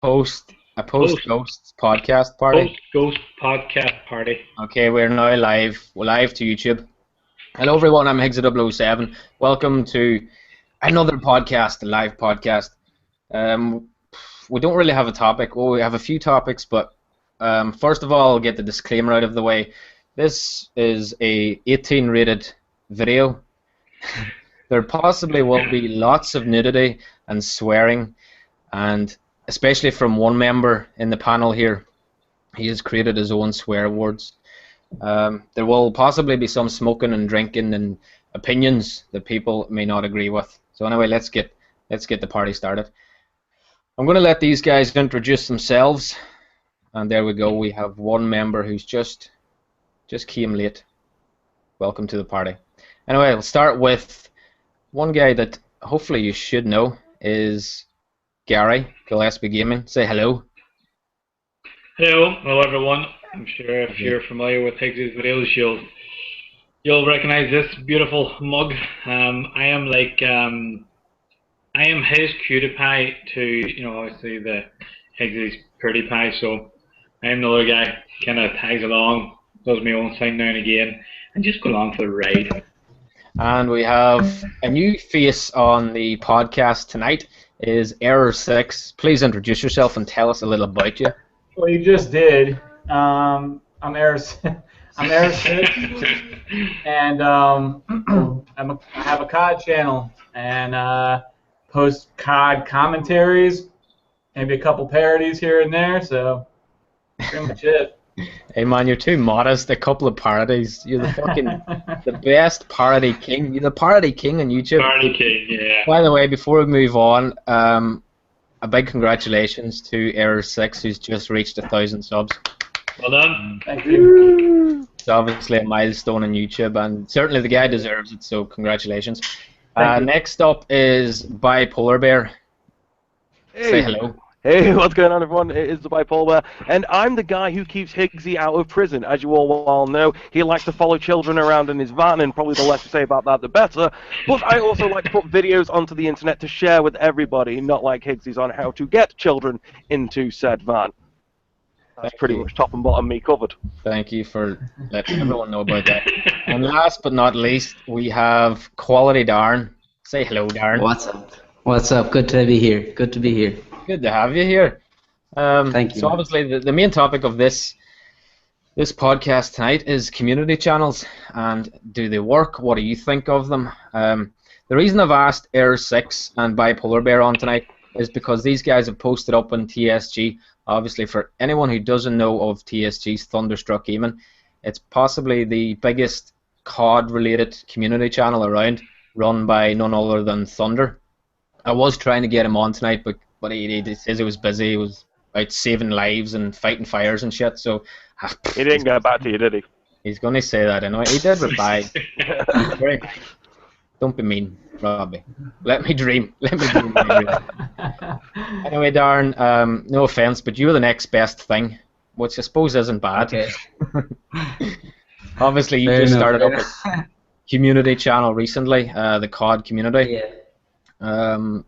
post ghosts podcast party. Post Ghost podcast party. Okay, we're now live. We're live to YouTube. Hello everyone, I'm Higgsy007. Welcome to another podcast, a live podcast. We don't really have a topic. Well, we have a few topics, but first of all, I'll get the disclaimer out of the way. This is a 18 rated video. There possibly will be lots of nudity and swearing, and especially from one member in the panel here. He has created his own swear words. There will possibly be some smoking and drinking and opinions that people may not agree with. So anyway, let's get the party started. I'm going to let these guys introduce themselves, and there we go. We have one member who's just came late. Welcome to the party. Anyway, I'll start with one guy that hopefully you should know is Gary, Gillespie Gaming. Say hello. Hello everyone. I'm sure if you're familiar with Higgsy's videos, you'll recognize this beautiful mug. I am his cutie pie to, obviously the Higgsy's pretty pie. So I am the other guy, kind of tags along, does my own thing now and again, and just go along for the ride. And we have a new face on the podcast tonight. Is Error6. Please introduce yourself and tell us a little about you. Well, you just did. I'm Error6. I'm Error6, and I have a COD channel and post COD commentaries, maybe a couple parodies here and there. So pretty much it. Hey man, you're too modest. A couple of parodies. You're the best parody king. You're the parody king on YouTube. Parody king, yeah. By the way, before we move on, a big congratulations to Error6, who's just reached 1,000 subs. Well done. Thank you. It's obviously a milestone on YouTube, and certainly the guy deserves it. So congratulations. Next up is Bipolar Bear. Hey. Say hello. Hey, what's going on, everyone? It is the Bipolar, and I'm the guy who keeps Higgsy out of prison. As you all well know, he likes to follow children around in his van, and probably the less you say about that, the better. But I also like to put videos onto the internet to share with everybody, not like Higgsy's on how to get children into said van. That's pretty much top and bottom me covered. Thank you for letting everyone know about that. And last but not least, we have Quality Darren. Say hello, Darren. What's up? What's up? Good to be here. Good to be here. Good to have you here. Thank you. So obviously the main topic of this podcast tonight is community channels, and do they work? What do you think of them? The reason I've asked Error6 and Bipolar Bear on tonight is because these guys have posted up on TSG. Obviously, for anyone who doesn't know of TSG's Thunderstruck Gaming, it's possibly the biggest COD-related community channel around, run by none other than Thunder. I was trying to get him on tonight, but he says he was busy. He was out saving lives and fighting fires and shit. So he didn't get back to you, did he? He's going to say that anyway. He did reply. Don't be mean, Robbie. Let me dream. Let me dream. Anyway, Darren, no offense, but you were the next best thing, which I suppose isn't bad. Okay. Obviously, you just started up a community channel recently, the COD community. Yeah.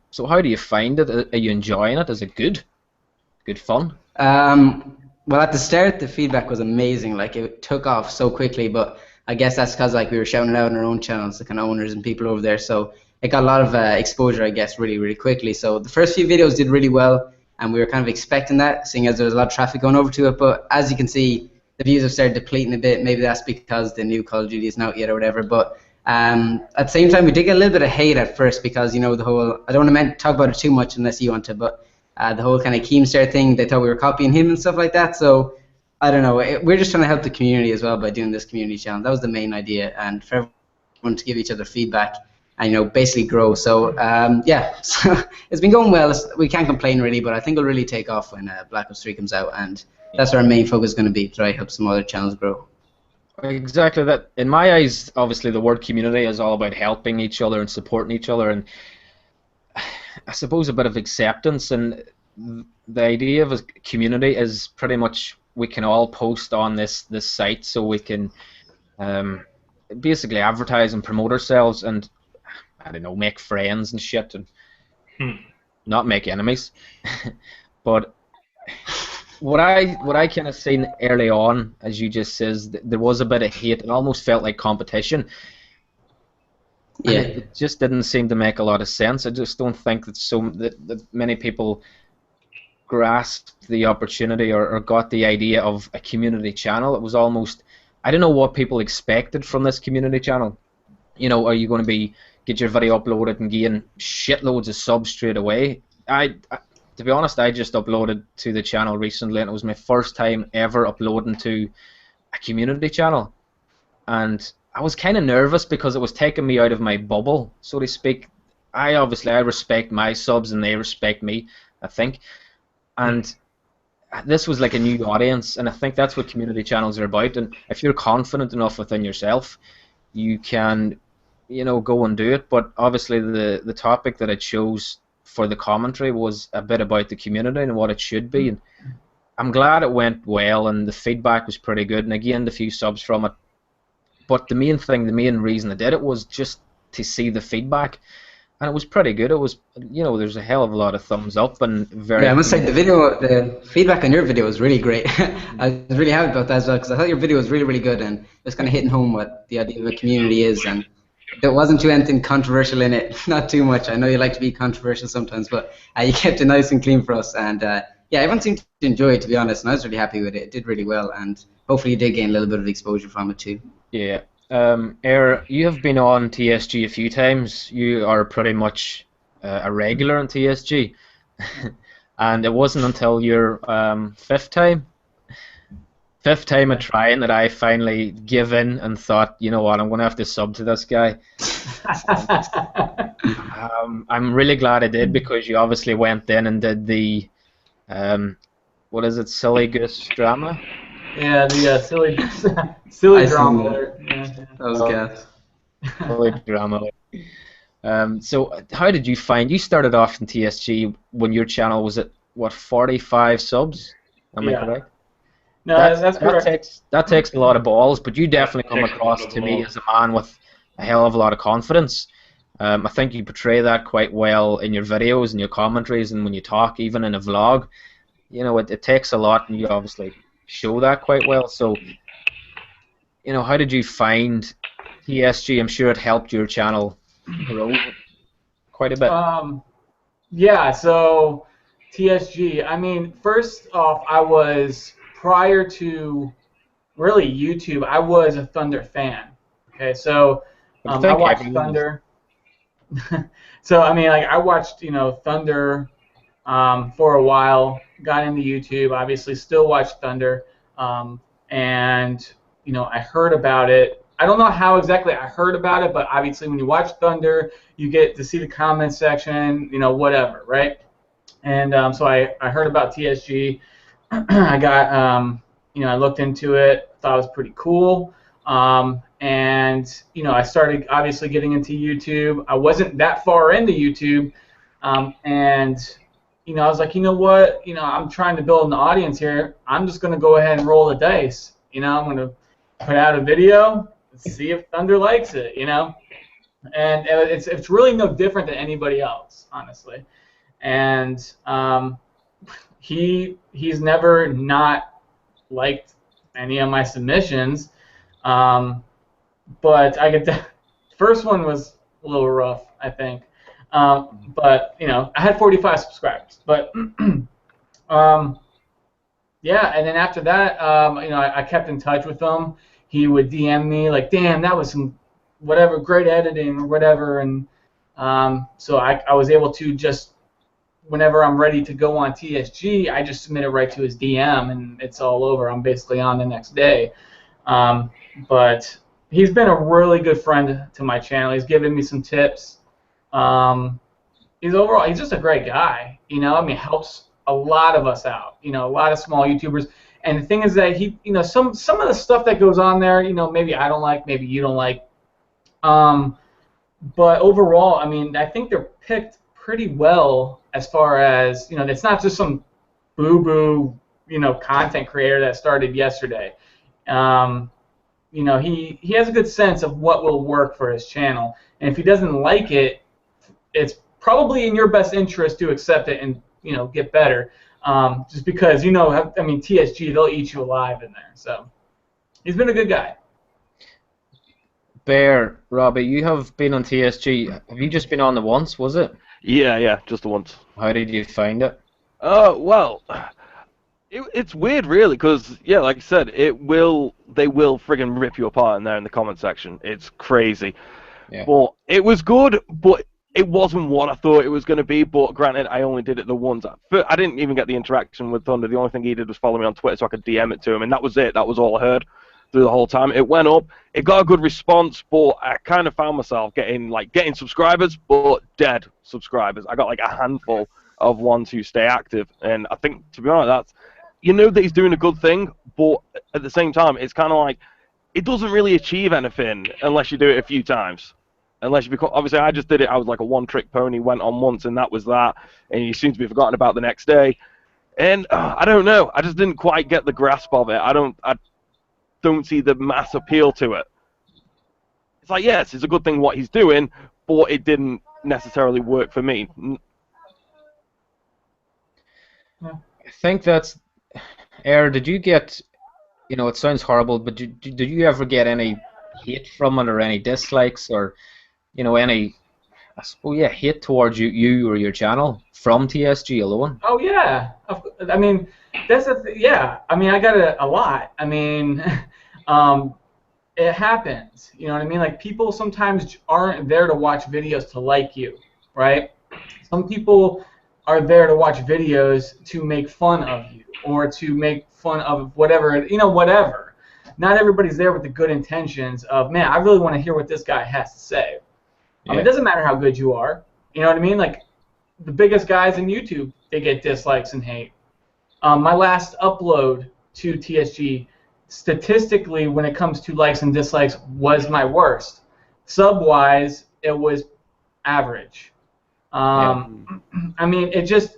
So how do you find it? Are you enjoying it? Is it good? Good fun? Well, at the start, the feedback was amazing. Like, it took off so quickly, but I guess that's because we were shouting it out on our own channels, the kind of owners and people over there. So it got a lot of exposure, I guess, really, really quickly. So the first few videos did really well, and we were kind of expecting that, seeing as there was a lot of traffic going over to it. But as you can see, the views have started depleting a bit. Maybe that's because the new Call of Duty isn't out yet or whatever. But at the same time, we did get a little bit of hate at first because, the whole, I don't want to talk about it too much unless you want to, but the whole kind of Keemstar thing, they thought we were copying him and stuff like that. So I don't know. We're just trying to help the community as well by doing this community channel. That was the main idea, and for everyone to give each other feedback and basically grow. So yeah, so it's been going well. We can't complain really, but I think it'll really take off when Black Ops 3 comes out, and that's where our main focus is going to be, try to help some other channels grow. Exactly that. In my eyes, obviously, the word community is all about helping each other and supporting each other, and I suppose a bit of acceptance. And the idea of a community is pretty much we can all post on this site, so we can basically advertise and promote ourselves, and I don't know, make friends and shit, and not make enemies. But what I kind of seen early on, as you just says, there was a bit of hate. It almost felt like competition, and Yeah. it just didn't seem to make a lot of sense. I just don't think that many people grasped the opportunity or got the idea of a community channel. It was almost, I don't know what people expected from this community channel. You know, are you going to get your video uploaded and gain shitloads of subs straight away? To be honest, I just uploaded to the channel recently, and it was my first time ever uploading to a community channel, and I was kind of nervous because it was taking me out of my bubble, so to speak. I respect my subs and they respect me, I think, and this was like a new audience, and I think that's what community channels are about. And if you're confident enough within yourself, you can, you know, go and do it. But obviously the topic that I chose for the commentary was a bit about the community and what it should be, and I'm glad it went well, and the feedback was pretty good, and I gained a few subs from it. But the main reason I did it was just to see the feedback, and it was pretty good. It was, you know, there's a hell of a lot of thumbs up and very. Yeah, I must say the feedback on your video was really great. I was really happy about that as well, because I thought your video was really, really good, and just kind of hitting home what the idea of a community is, and there wasn't too anything controversial in it, not too much. I know you like to be controversial sometimes, but you kept it nice and clean for us, and yeah, everyone seemed to enjoy it, to be honest, and I was really happy with it. It did really well, and hopefully you did gain a little bit of exposure from it too. Yeah. You have been on TSG a few times. You are pretty much a regular on TSG, and it wasn't until your fifth time of trying that I finally give in and thought, you know what, I'm going to have to sub to this guy. I'm really glad I did, because you obviously went in and did the what is it, silly goose drama? Yeah, the silly drama. That was gas. Silly drama. So how did you find? You started off in TSG when your channel was at what, 45 subs? Am I correct? No, that's correct. That takes a lot of balls, but you definitely come across to me as a man with a hell of a lot of confidence. I think you portray that quite well in your videos and your commentaries, and when you talk, even in a vlog. You know, it takes a lot, and you obviously show that quite well. So, you know, how did you find TSG? I'm sure it helped your channel grow quite a bit. Yeah, so TSG, I mean, first off, prior to really YouTube, I was a Thunder fan. Okay, so I watched Thunder. So I mean, like, I watched, you know, Thunder for a while. Got into YouTube, obviously, still watch Thunder, and you know, I heard about it. I don't know how exactly I heard about it, but obviously, when you watch Thunder, you get to see the comment section, you know, whatever, right? And so I heard about TSG. I got, you know, I looked into it, thought it was pretty cool, and you know, I started obviously getting into YouTube. I wasn't that far into YouTube, and you know, I was like, you know what, you know, I'm trying to build an audience here. I'm just going to go ahead and roll the dice. You know, I'm going to put out a video, see if Thunder likes it, you know. And it's really no different than anybody else, honestly. And he's never not liked any of my submissions. But first one was a little rough, I think. But you know, I had 45 subscribers. But yeah, and then after that, you know, I kept in touch with him. He would DM me like, "Damn, that was some whatever great editing or whatever," and so I was able to just, whenever I'm ready to go on TSG, I just submit it right to his DM, and it's all over. I'm basically on the next day. But he's been a really good friend to my channel. He's given me some tips. He's just a great guy. You know, I mean, helps a lot of us out. You know, a lot of small YouTubers. And the thing is that he, you know, some of the stuff that goes on there, you know, maybe I don't like, maybe you don't like. But overall, I mean, I think they're picked pretty well as far as, you know, it's not just some boo-boo, you know, content creator that started yesterday. You know, he has a good sense of what will work for his channel. And if he doesn't like it, it's probably in your best interest to accept it and, get better. Just because I mean TSG, they'll eat you alive in there. So he's been a good guy. Bear, Robbie, you have been on TSG. Have you just been on the once, was it? Yeah, just the once. How did you find it? Well, it's weird, really, because like I said, they will friggin' rip you apart in there in the comment section. It's crazy. Yeah. But it was good, but it wasn't what I thought it was going to be. But granted, I only did it the once. I didn't even get the interaction with Thunder. The only thing he did was follow me on Twitter so I could DM it to him, and that was it. That was all I heard through the whole time. It went up. It got a good response, but I kind of found myself getting subscribers, but dead subscribers. I got like a handful of ones who stay active, and I think, to be honest, that he's doing a good thing, but at the same time, it's kind of like it doesn't really achieve anything unless you do it a few times. Unless you become, obviously, I just did it. I was like a one-trick pony, went on once, and that was that. And you seem to be forgotten about the next day. And I don't know. I just didn't quite get the grasp of it. I don't see the mass appeal to it. It's like, yes, it's a good thing what he's doing, but it didn't necessarily work for me. I think that's... did you get... it sounds horrible, but did you ever get any hate from it, or any dislikes, or any, I suppose, hate towards you or your channel from TSG alone? Oh yeah, I mean that's yeah. I mean I got a lot. I mean, it happens. You know what I mean? Like people sometimes aren't there to watch videos to like you, right? Some people are there to watch videos to make fun of you or to make fun of whatever whatever. Not everybody's there with the good intentions of, man, I really want to hear what this guy has to say. It doesn't matter how good you are. You know what I mean? Like, the biggest guys in YouTube, they get dislikes and hate. My last upload to TSG, statistically, when it comes to likes and dislikes, was my worst. Sub-wise, it was average. I mean, it just,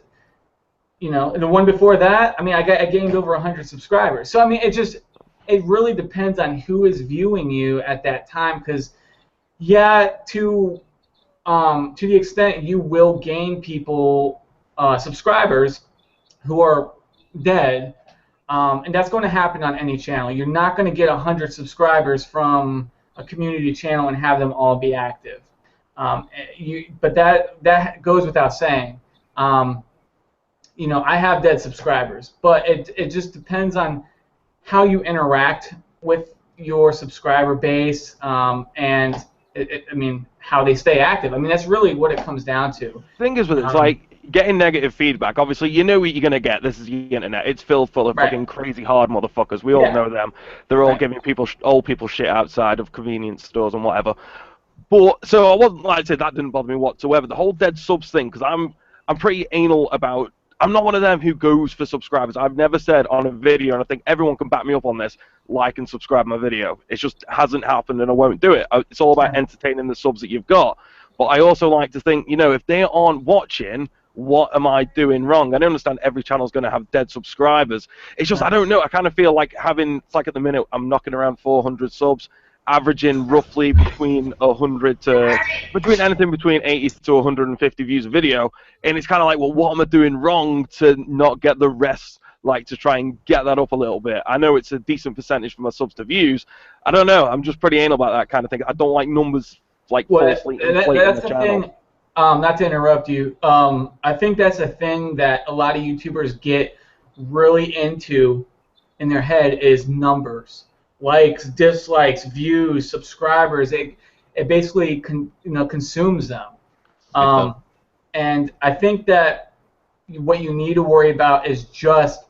the one before that, I mean, I gained over 100 subscribers. So, I mean, it really depends on who is viewing you at that time, because to the extent you will gain people, subscribers who are dead, and that's going to happen on any channel. You're not going to get 100 subscribers from a community channel and have them all be active. But that goes without saying. I have dead subscribers, but it just depends on how you interact with your subscriber base, and I mean, how they stay active. I mean, that's really what it comes down to. The thing is with it, it's like getting negative feedback. Obviously, you know what you're going to get. This is the internet. It's filled full of fucking crazy hard motherfuckers. We all know them. They're all giving old people shit outside of convenience stores and whatever. But, so I wasn't, like I said, that didn't bother me whatsoever. The whole dead subs thing, because I'm pretty anal about... I'm not one of them who goes for subscribers. I've never said on a video, and I think everyone can back me up on this, like and subscribe my video. It just hasn't happened, and I won't do it. It's all about entertaining the subs that you've got. But I also like to think, if they aren't watching, what am I doing wrong? I understand every channel's going to have dead subscribers. It's just, I don't know. I kind of feel like it's like at the minute, I'm knocking around 400 subs, averaging roughly between anything between 80 to 150 views a video, and it's kind of like, well, what am I doing wrong to not get the rest, like to try and get that up a little bit? I know it's a decent percentage for my subs to views. I don't know. I'm just pretty anal about that kind of thing. I don't like numbers like falsely inflating the channel. Thing, not to interrupt you. I think that's a thing that a lot of YouTubers get really into in their head is numbers. Likes, dislikes, views, subscribers. It basically consumes them. And I think that what you need to worry about is just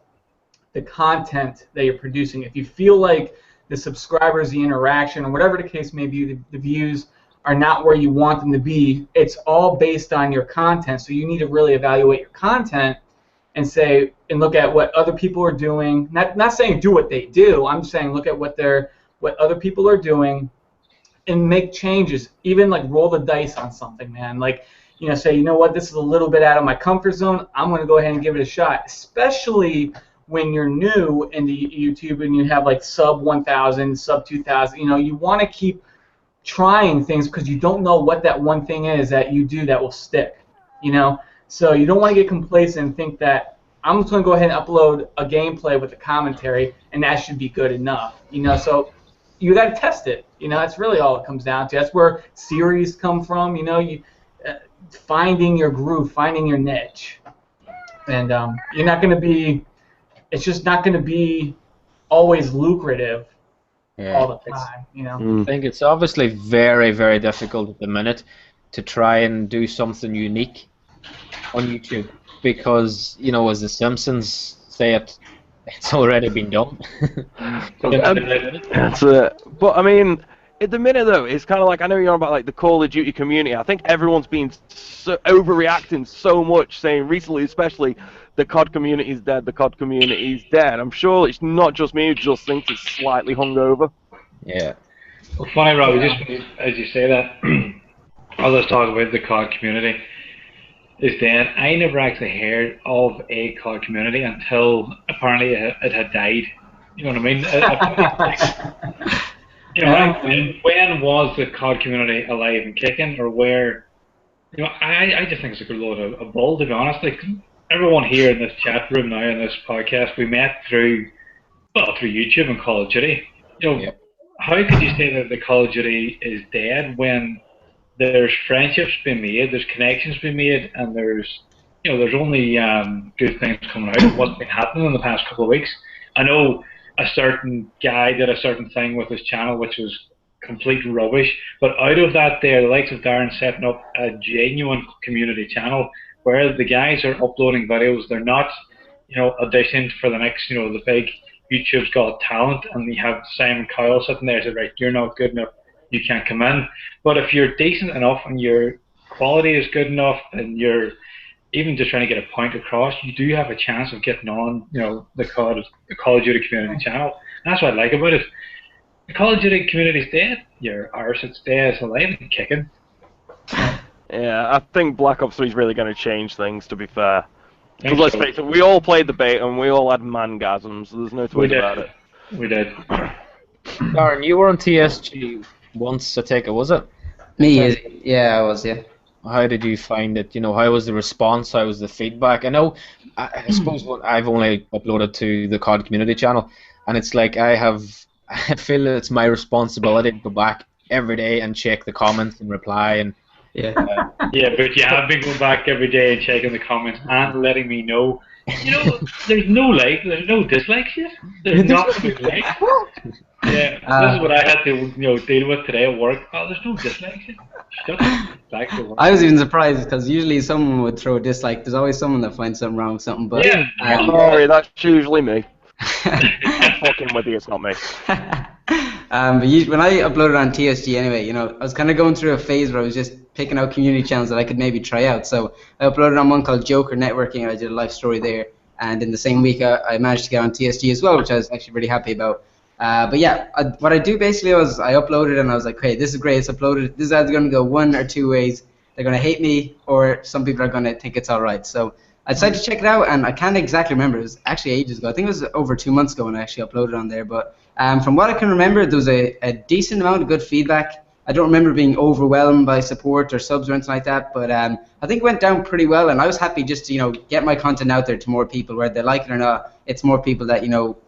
the content that you're producing. If you feel like the subscribers, the interaction, or whatever the case may be, the views are not where you want them to be, it's all based on your content. So you need to really evaluate your content and look at what other people are doing. Not saying do what they do. I'm saying look at what other people are doing and make changes. Even like roll the dice on something, man. Like, say, you know what, this is a little bit out of my comfort zone. I'm going to go ahead and give it a shot. Especially when you're new into YouTube and you have like sub 1,000, sub 2,000. You want to keep trying things because you don't know what that one thing is that you do that will stick. So you don't want to get complacent and think that I'm just going to go ahead and upload a gameplay with a commentary, and that should be good enough. So you got to test it. That's really all it comes down to. That's where series come from. Finding your groove, finding your niche, and you're not going to be. It's just not going to be always lucrative all the time. I think it's obviously very, very difficult at the minute to try and do something unique on YouTube because, as the Simpsons say it's already been done. But I mean, at the minute though, it's kind of like, I know you're on about like the Call of Duty community. I think everyone's been overreacting so much, saying recently, especially, the COD community is dead. The COD community is dead. I'm sure it's not just me who just thinks it's slightly hungover. Yeah. Well, funny, Robbie, just as you say that, all this talk about the COD community is dead. I never actually heard of a COD community until apparently it had died. You know what I mean? When was the COD community alive and kicking, or where? I just think it's a good load of bull, to be honest. Like, everyone here in this chat room now, in this podcast, we met through YouTube and Call of Duty. How could you say that the Call of Duty is dead when there's friendships being made, there's connections being made, and there's only good things coming out of what's been happening in the past couple of weeks? I know a certain guy did a certain thing with his channel which was complete rubbish, but out of that there, the likes of Darren setting up a genuine community channel where the guys are uploading videos, they're not auditioned for the next, the big YouTube's Got Talent, and you have Simon Cowell sitting there saying, right, you're not good enough, you can't come in. But if you're decent enough and your quality is good enough and you're even just trying to get a point across, you do have a chance of getting on, the Call of Duty community channel. And that's what I like about it. The Call of Duty community's dead. Your arse, it's dead, it's alive and kicking. Yeah, I think Black Ops 3 is really going to change things, to be fair. Because let's face it, we all played the beta and we all had mangasms, so there's no twist about it. We did. Darren, you were on TSG once, I take it, was it? Me, yeah, I was, yeah. How did you find it? How was the response? How was the feedback? I suppose I've only uploaded to the COD community channel, and it's like I feel it's my responsibility to go back every day and check the comments and reply and. Yeah. Yeah, but you have been going back every day and checking the comments and letting me know. There's no dislikes yet. There's nothing like. Yeah, this is what I had to deal with today at work. Oh, there's no dislikes yet. Shut up. Back to work. I was even surprised because usually someone would throw a dislike. There's always someone that finds something wrong with something. But sorry, that's usually me. Fucking with you, it's not me. But when I uploaded on TSG anyway, I was kind of going through a phase where I was just picking out community channels that I could maybe try out. So I uploaded on one called Joker Networking, and I did a life story there. And in the same week, I managed to get on TSG as well, which I was actually really happy about. But yeah, what I do basically was I uploaded and I was like, hey, this is great, it's uploaded. This is either going to go one or two ways. They're going to hate me, or some people are going to think it's all right. So I decided to check it out, and I can't exactly remember. It was actually ages ago. I think it was over 2 months ago when I actually uploaded on there. But from what I can remember, there was a decent amount of good feedback. I don't remember being overwhelmed by support or subs or anything like that, but I think it went down pretty well, and I was happy just to get my content out there to more people, whether they like it or not. It's more people that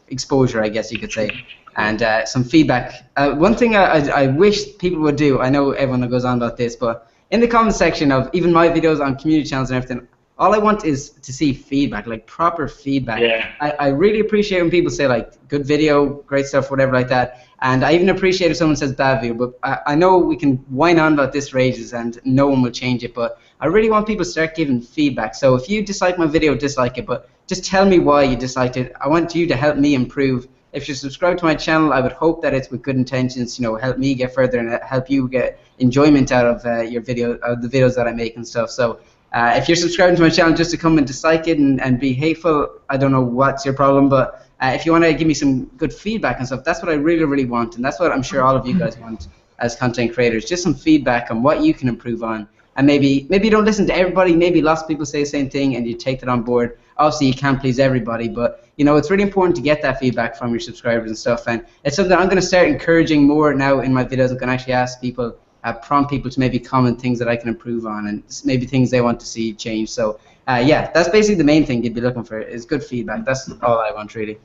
exposure, I guess you could say, and some feedback. One thing I wish people would do, I know everyone goes on about this, but in the comment section of even my videos on community channels and everything, all I want is to see feedback, like proper feedback. Yeah. I really appreciate when people say like good video, great stuff, whatever like that. And I even appreciate if someone says bad video, but I know we can whine on about this for ages and no one will change it, but I really want people to start giving feedback. So if you dislike my video, dislike it, but just tell me why you disliked it. I want you to help me improve. If you're subscribed to my channel, I would hope that it's with good intentions, help me get further and help you get enjoyment out of your video, the videos that I make and stuff. So if you're subscribing to my channel just to come and dislike it and be hateful, I don't know what's your problem, but if you want to give me some good feedback and stuff, that's what I really, really want, and that's what I'm sure all of you guys want as content creators, just some feedback on what you can improve on. And maybe you don't listen to everybody, maybe lots of people say the same thing and you take that on board. Obviously you can't please everybody, but it's really important to get that feedback from your subscribers and stuff, and it's something I'm going to start encouraging more now in my videos. I'm going to actually ask people prompt people to maybe comment things that I can improve on, and maybe things they want to see change. So yeah, that's basically the main thing you'd be looking for, is good feedback. That's all I want, really.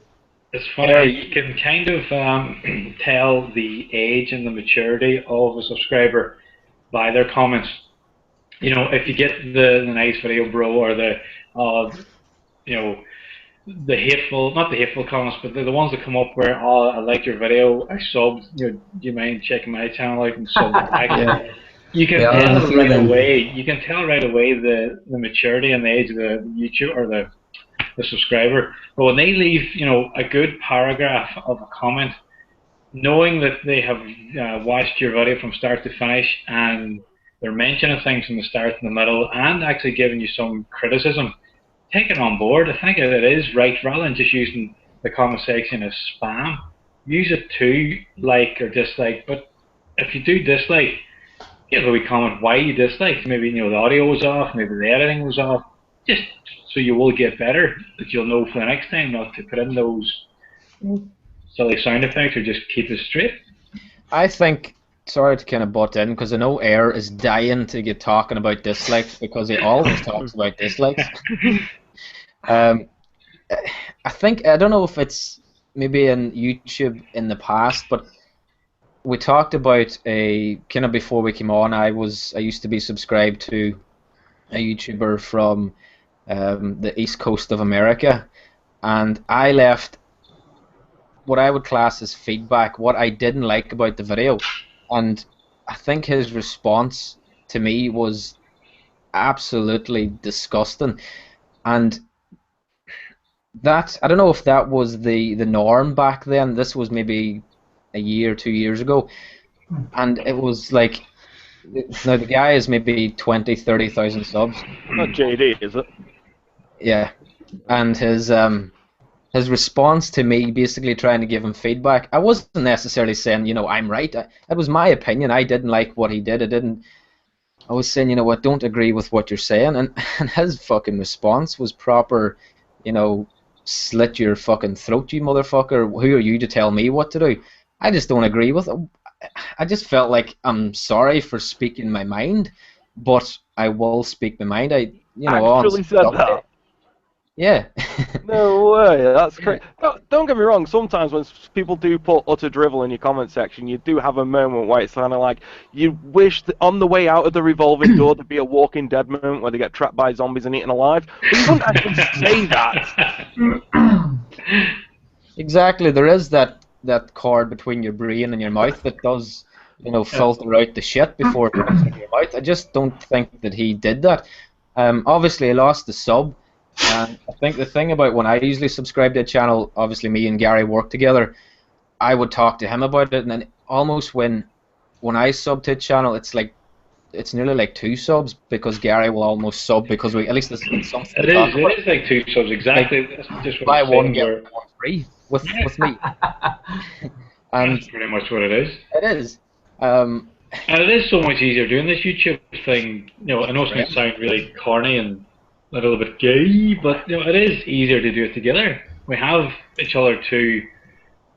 It's funny, you can kind of tell the age and the maturity of a subscriber by their comments. You know, if you get the nice video, bro, or the you know, the hateful, not the hateful comments, but the ones that come up where, oh, I like your video, I subbed, you know, do you mind checking my channel out and sub back? Yeah. You can tell right away. You can tell right away the maturity and the age of the YouTube or the subscriber. But when they leave, you know, a good paragraph of a comment, knowing that they have watched your video from start to finish, and they're mentioning things from the start and the middle, and actually giving you some criticism, take it on board. I think it is right, rather than just using the comment section as spam. Use it to like or dislike. But if you do dislike, give a wee comment why you dislike. Maybe, you know, the audio was off, maybe the editing was off. Just so you will get better, that you'll know for the next time not to put in those silly sound effects, or just keep it straight. I think, sorry to kind of butt in, because I know Air is dying to get talking about dislikes, because he always talks about dislikes. I think, I don't know if it's maybe in YouTube in the past, but we talked about kind of before we came on, I used to be subscribed to a YouTuber from the East Coast of America, and I left what I would class as feedback, what I didn't like about the video, and I think his response to me was absolutely disgusting. And that, I don't know if that was the norm back then. This was maybe a year, 2 years ago, and it was like, now the guy is maybe 20, 30,000 subs. Not JD, is it? Yeah, and his response to me, basically trying to give him feedback, I wasn't necessarily saying, you know, I'm right. It was my opinion. I didn't like what he did. I was saying, you know what, don't agree with what you're saying, and his fucking response was proper, you know, slit your fucking throat, you motherfucker. Who are you to tell me what to do? I just don't agree with it. I just felt like, I'm sorry for speaking my mind, but I will speak my mind. You know, actually said that. Yeah. No way, that's crazy. Don't get me wrong, sometimes when people do put utter drivel in your comment section, you do have a moment where it's kind of like, you wish that on the way out of the revolving door there'd be a Walking Dead moment where they get trapped by zombies and eaten alive. But you wouldn't actually say that. Exactly, there is that cord between your brain and your mouth that does, you know, filter out the shit before it comes into your mouth. I just don't think that he did that. Obviously, I lost the sub. And I think the thing about when I usually subscribe to a channel, obviously me and Gary work together, I would talk to him about it, and then almost when I sub to a channel, it's nearly like 2 subs, because Gary will almost sub, because at least there's something to talk about. It is like 2 subs, exactly. Like, that's just what buy I'm one, saying, get one free with me. And that's pretty much what it is. It is. And it is so much easier doing this YouTube thing. You know, I know it's going to sound really corny and a little bit gay, but you know, it is easier to do it together. We have each other to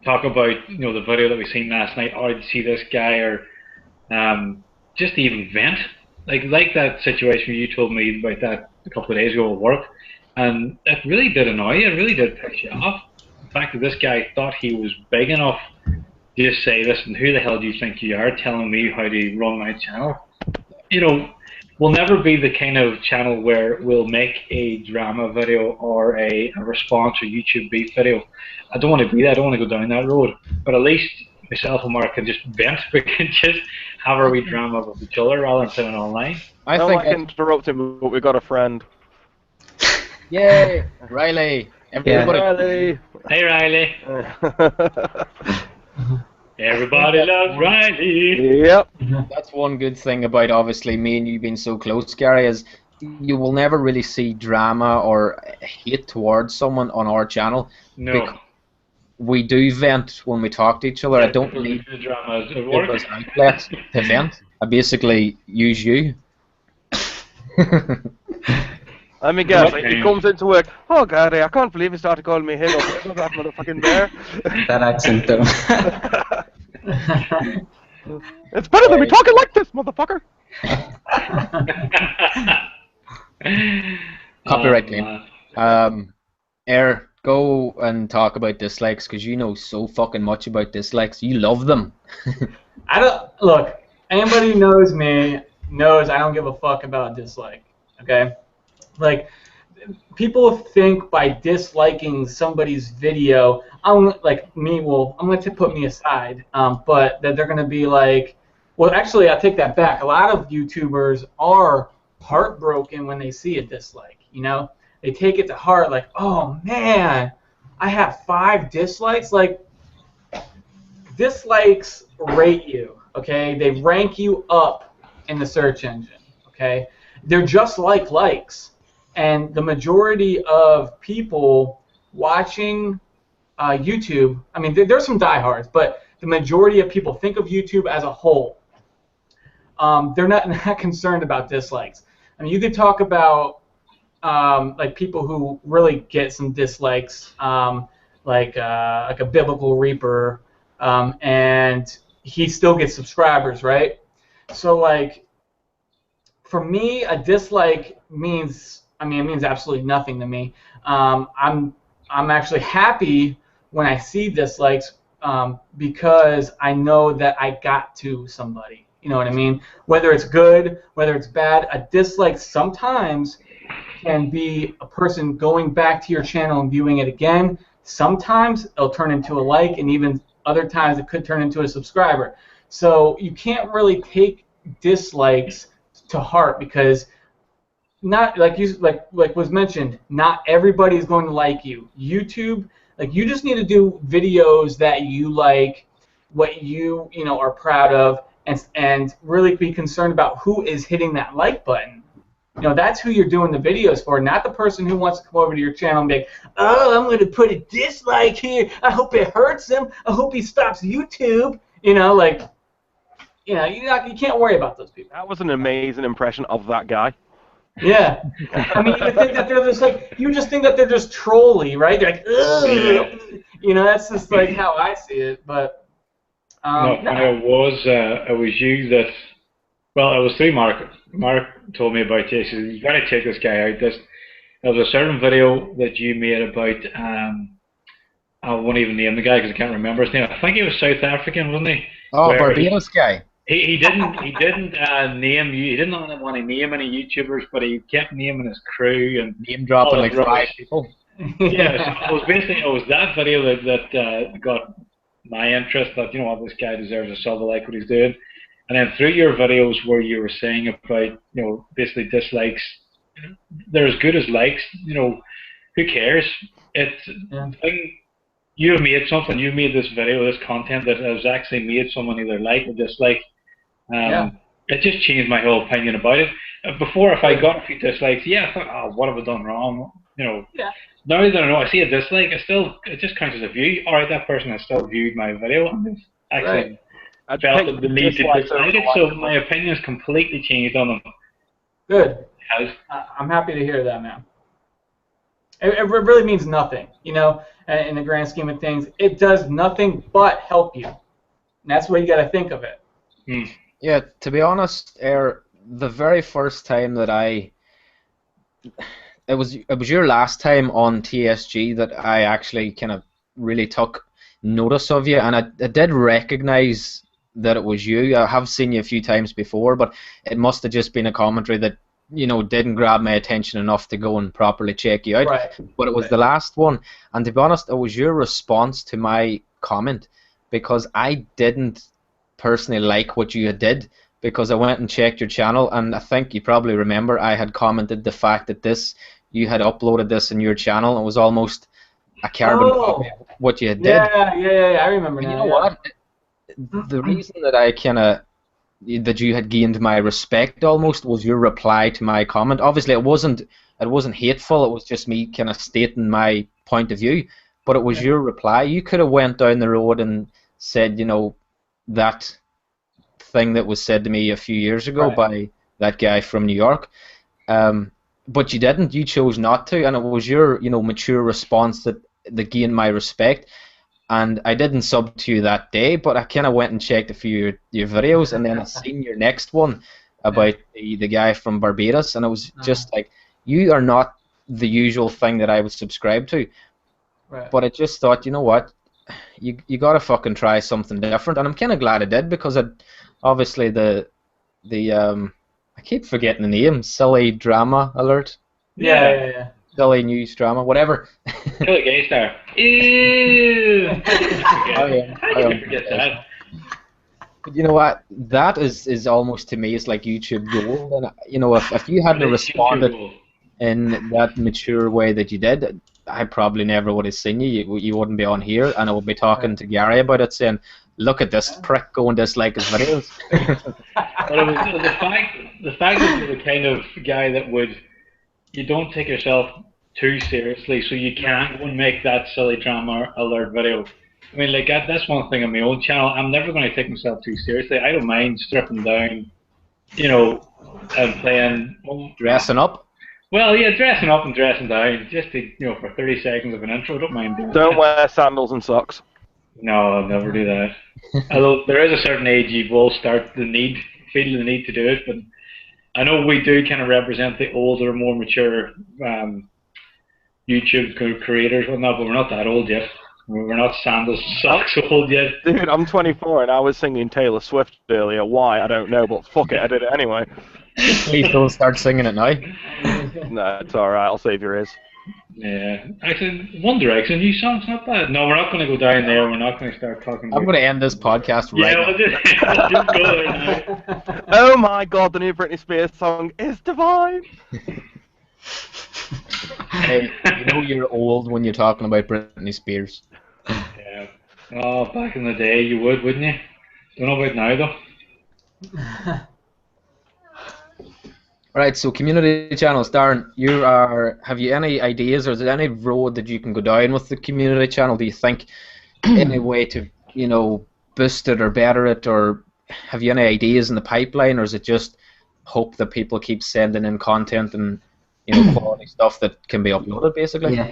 talk about, you know, the video that we seen last night, or did you see this guy, or just even vent. Like that situation you told me about that a couple of days ago at work, and it really did annoy you, it really did piss you off. The fact that this guy thought he was big enough to just say, listen, who the hell do you think you are telling me how to run my channel? You know, we'll never be the kind of channel where we'll make a drama video or a response or YouTube beef video. I don't want to be that. I don't want to go down that road. But at least myself and Mark can just vent. We can just have our wee drama with each other rather than sitting online. I don't like interrupting, but we got a friend. Yay, Riley! Everybody. Riley. Hey, Riley. Everybody loves Riley. Yep. That's one good thing about, obviously, me and you being so close, Gary, is you will never really see drama or hate towards someone on our channel. No. We do vent when we talk to each other. Yeah, I don't need the drama at an work. outlet to vent. I basically use you. Let me guess, like, he comes into work, oh Gary, I can't believe he started calling me Higgo. Look at that motherfucking bear. That accent though. It's better than me talking like this, motherfucker. Copyright claim. Air, go and talk about dislikes because you know so fucking much about dislikes. You love them. I don't look. Anybody who knows me knows I don't give a fuck about dislike. Okay, like people think by disliking somebody's video, I'm like me. Well, I'm going to put me aside, but that they're going to be like, well, actually, I take that back. A lot of YouTubers are heartbroken when they see a dislike. You know, they take it to heart, like, oh man, I have 5 dislikes. Like, dislikes rate you. Okay, they rank you up in the search engine. Okay, they're just like likes. And the majority of people watching YouTube, I mean, there's some diehards, but the majority of people think of YouTube as a whole. They're not concerned about dislikes. I mean, you could talk about like people who really get some dislikes, like a Biblical Reaper, and he still gets subscribers, right? So, like, for me, a dislike means, I mean, it means absolutely nothing to me. I'm actually happy when I see dislikes because I know that I got to somebody. You know what I mean? Whether it's good, whether it's bad, a dislike sometimes can be a person going back to your channel and viewing it again. Sometimes it'll turn into a like, and even other times it could turn into a subscriber. So you can't really take dislikes to heart because not like was mentioned, not everybody is going to like you. YouTube, like, you just need to do videos that you like, what you know are proud of, and really be concerned about who is hitting that like button. You know, that's who you're doing the videos for, not the person who wants to come over to your channel and be like, oh, I'm going to put a dislike here. I hope it hurts him. I hope he stops YouTube. You know, like, you know, you can't worry about those people. That was an amazing impression of that guy. Yeah, I mean, you think that they're just like, you just think that they're just trolly, right? They're like, ugh. You know, that's just like how I see it. But no, it was you that. Well, it was through Mark. Mark told me about you. He said, you got to check this guy out. There was a certain video that you made about. I won't even name the guy because I can't remember his name. I think he was South African, wasn't he? Oh, Barbados guy. He didn't name you. He didn't want to name any YouTubers, but he kept naming his crew and name dropping like 5 people. Yeah, so it was that video that got my interest. That, you know what, this guy deserves a sub. I like what he's doing. And then through your videos where you were saying about, you know, basically dislikes, they're as good as likes. You know, who cares? You have made something. You made this video, this content that has actually made someone either like or dislike. It just changed my whole opinion about it. Before, if I got a few dislikes, I thought, oh, what have I done wrong? You know. Yeah. Now that I know, I see a dislike, it just counts as a view. All right, that person has still viewed my video and actually felt the need to dislike it. So my opinion has completely changed on them. Good. I'm happy to hear that, man. It really means nothing, you know, in the grand scheme of things. It does nothing but help you. And that's the way you got to think of it. Yeah, to be honest, the very first time that it was your last time on TSG that I actually kind of really took notice of you, and I did recognize that it was you. I have seen you a few times before, but it must have just been a commentary that, you know, didn't grab my attention enough to go and properly check you out. Right. But it was the last one, and to be honest, it was your response to my comment, because I didn't personally like what you did, because I went and checked your channel, and I think you probably remember I had commented the fact that you had uploaded this in your channel. It was almost a carbon copy of what you did. Yeah, I remember now. You know what? The reason that that you had gained my respect almost was your reply to my comment. Obviously, it wasn't hateful. It was just me kind of stating my point of view. But it was your reply. You could have went down the road and said, you know, that thing that was said to me a few years ago by that guy from New York. But you didn't. You chose not to, and it was your, you know, mature response that gained my respect. and I didn't sub to you that day, but I kind of went and checked a few of your videos, and then I seen your next one about the guy from Barbados, and I was just like, you are not the usual thing that I would subscribe to. Right. But I just thought, you know what, you gotta fucking try something different, and I'm kind of glad I did, because obviously the I keep forgetting the name, Silly Drama Alert. Yeah. Silly News Drama, whatever. Silly Gay Star. Ew. How I can you forget that? But you know what? That is almost, to me, it's like YouTube gold. And you know, if you hadn't responded in that mature way that you did, I probably never would have seen you. You wouldn't be on here, and I would be talking to Gary about it, saying, "Look at this prick going dislike his videos." But it was the fact that you're the kind of guy that you don't take yourself too seriously, so you can go and make that Silly Drama Alert video. I mean, like, that's one thing on my own channel. I'm never going to take myself too seriously. I don't mind stripping down, you know, and playing. Dressing up? Well, yeah, dressing up and dressing down, just to, you know, for 30 seconds of an intro. I don't mind doing Don't that. wear sandals and socks. No, I'll never do that. Although there is a certain age you will start feel the need to do it, but I know we do kind of represent the older, more mature YouTube creators, whatnot, but we're not that old yet. We're not sandals and socks old yet. Dude, I'm 24 and I was singing Taylor Swift earlier. Why? I don't know, but fuck it, I did it anyway. Please don't start singing it now. No, it's alright, I'll save your ears. Yeah, actually, One Direction, new song's not bad. No, we're not going to go down there. We're not going to start talking. I'm going to end this podcast right now. We'll just go there now. Oh my god, the new Britney Spears song is divine! Hey, you know you're old when you're talking about Britney Spears. Yeah. Oh, back in the day you would, wouldn't you? Don't know about now, though. Right, so community channels, Darren, have you any ideas, or is there any road that you can go down with the community channel? Do you think any way to, you know, boost it or better it, or have you any ideas in the pipeline, or is it just hope that people keep sending in content and, you know, quality stuff that can be uploaded, basically? Yeah.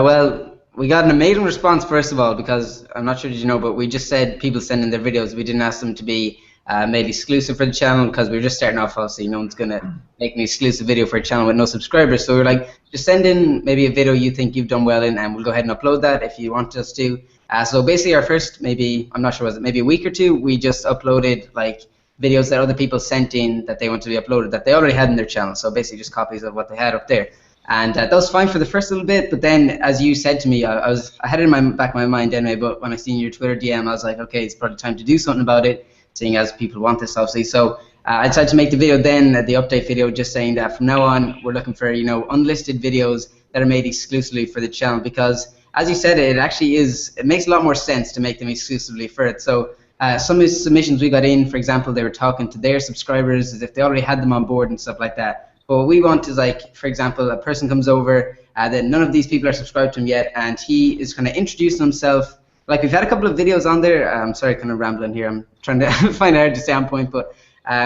Well, we got an amazing response, first of all, because I'm not sure did you know, but we just said people send in their videos. We didn't ask them to be made exclusive for the channel, because we were just starting off, obviously no one's going to make an exclusive video for a channel with no subscribers. So we're like, just send in maybe a video you think you've done well in, and we'll go ahead and upload that if you want us to. So basically our first, maybe, I'm not sure, was it maybe a week or two, we just uploaded like videos that other people sent in that they wanted to be uploaded that they already had in their channel. So basically just copies of what they had up there. And that was fine for the first little bit, but then, as you said to me, I had it in my back of my mind anyway, but when I seen your Twitter DM, I was like, okay, it's probably time to do something about it, seeing as people want this, obviously. So I decided to make the video then, the update video, just saying that from now on, we're looking for, you know, unlisted videos that are made exclusively for the channel, because, as you said, it actually is, it makes a lot more sense to make them exclusively for it. So some of the submissions we got in, for example, they were talking to their subscribers as if they already had them on board and stuff like that. But what we want is, like, for example, a person comes over that none of these people are subscribed to him yet, and he is kind of introducing himself. Like, we've had a couple of videos on there. I'm sorry, kind of rambling here. I'm trying to find out how to stay on point. But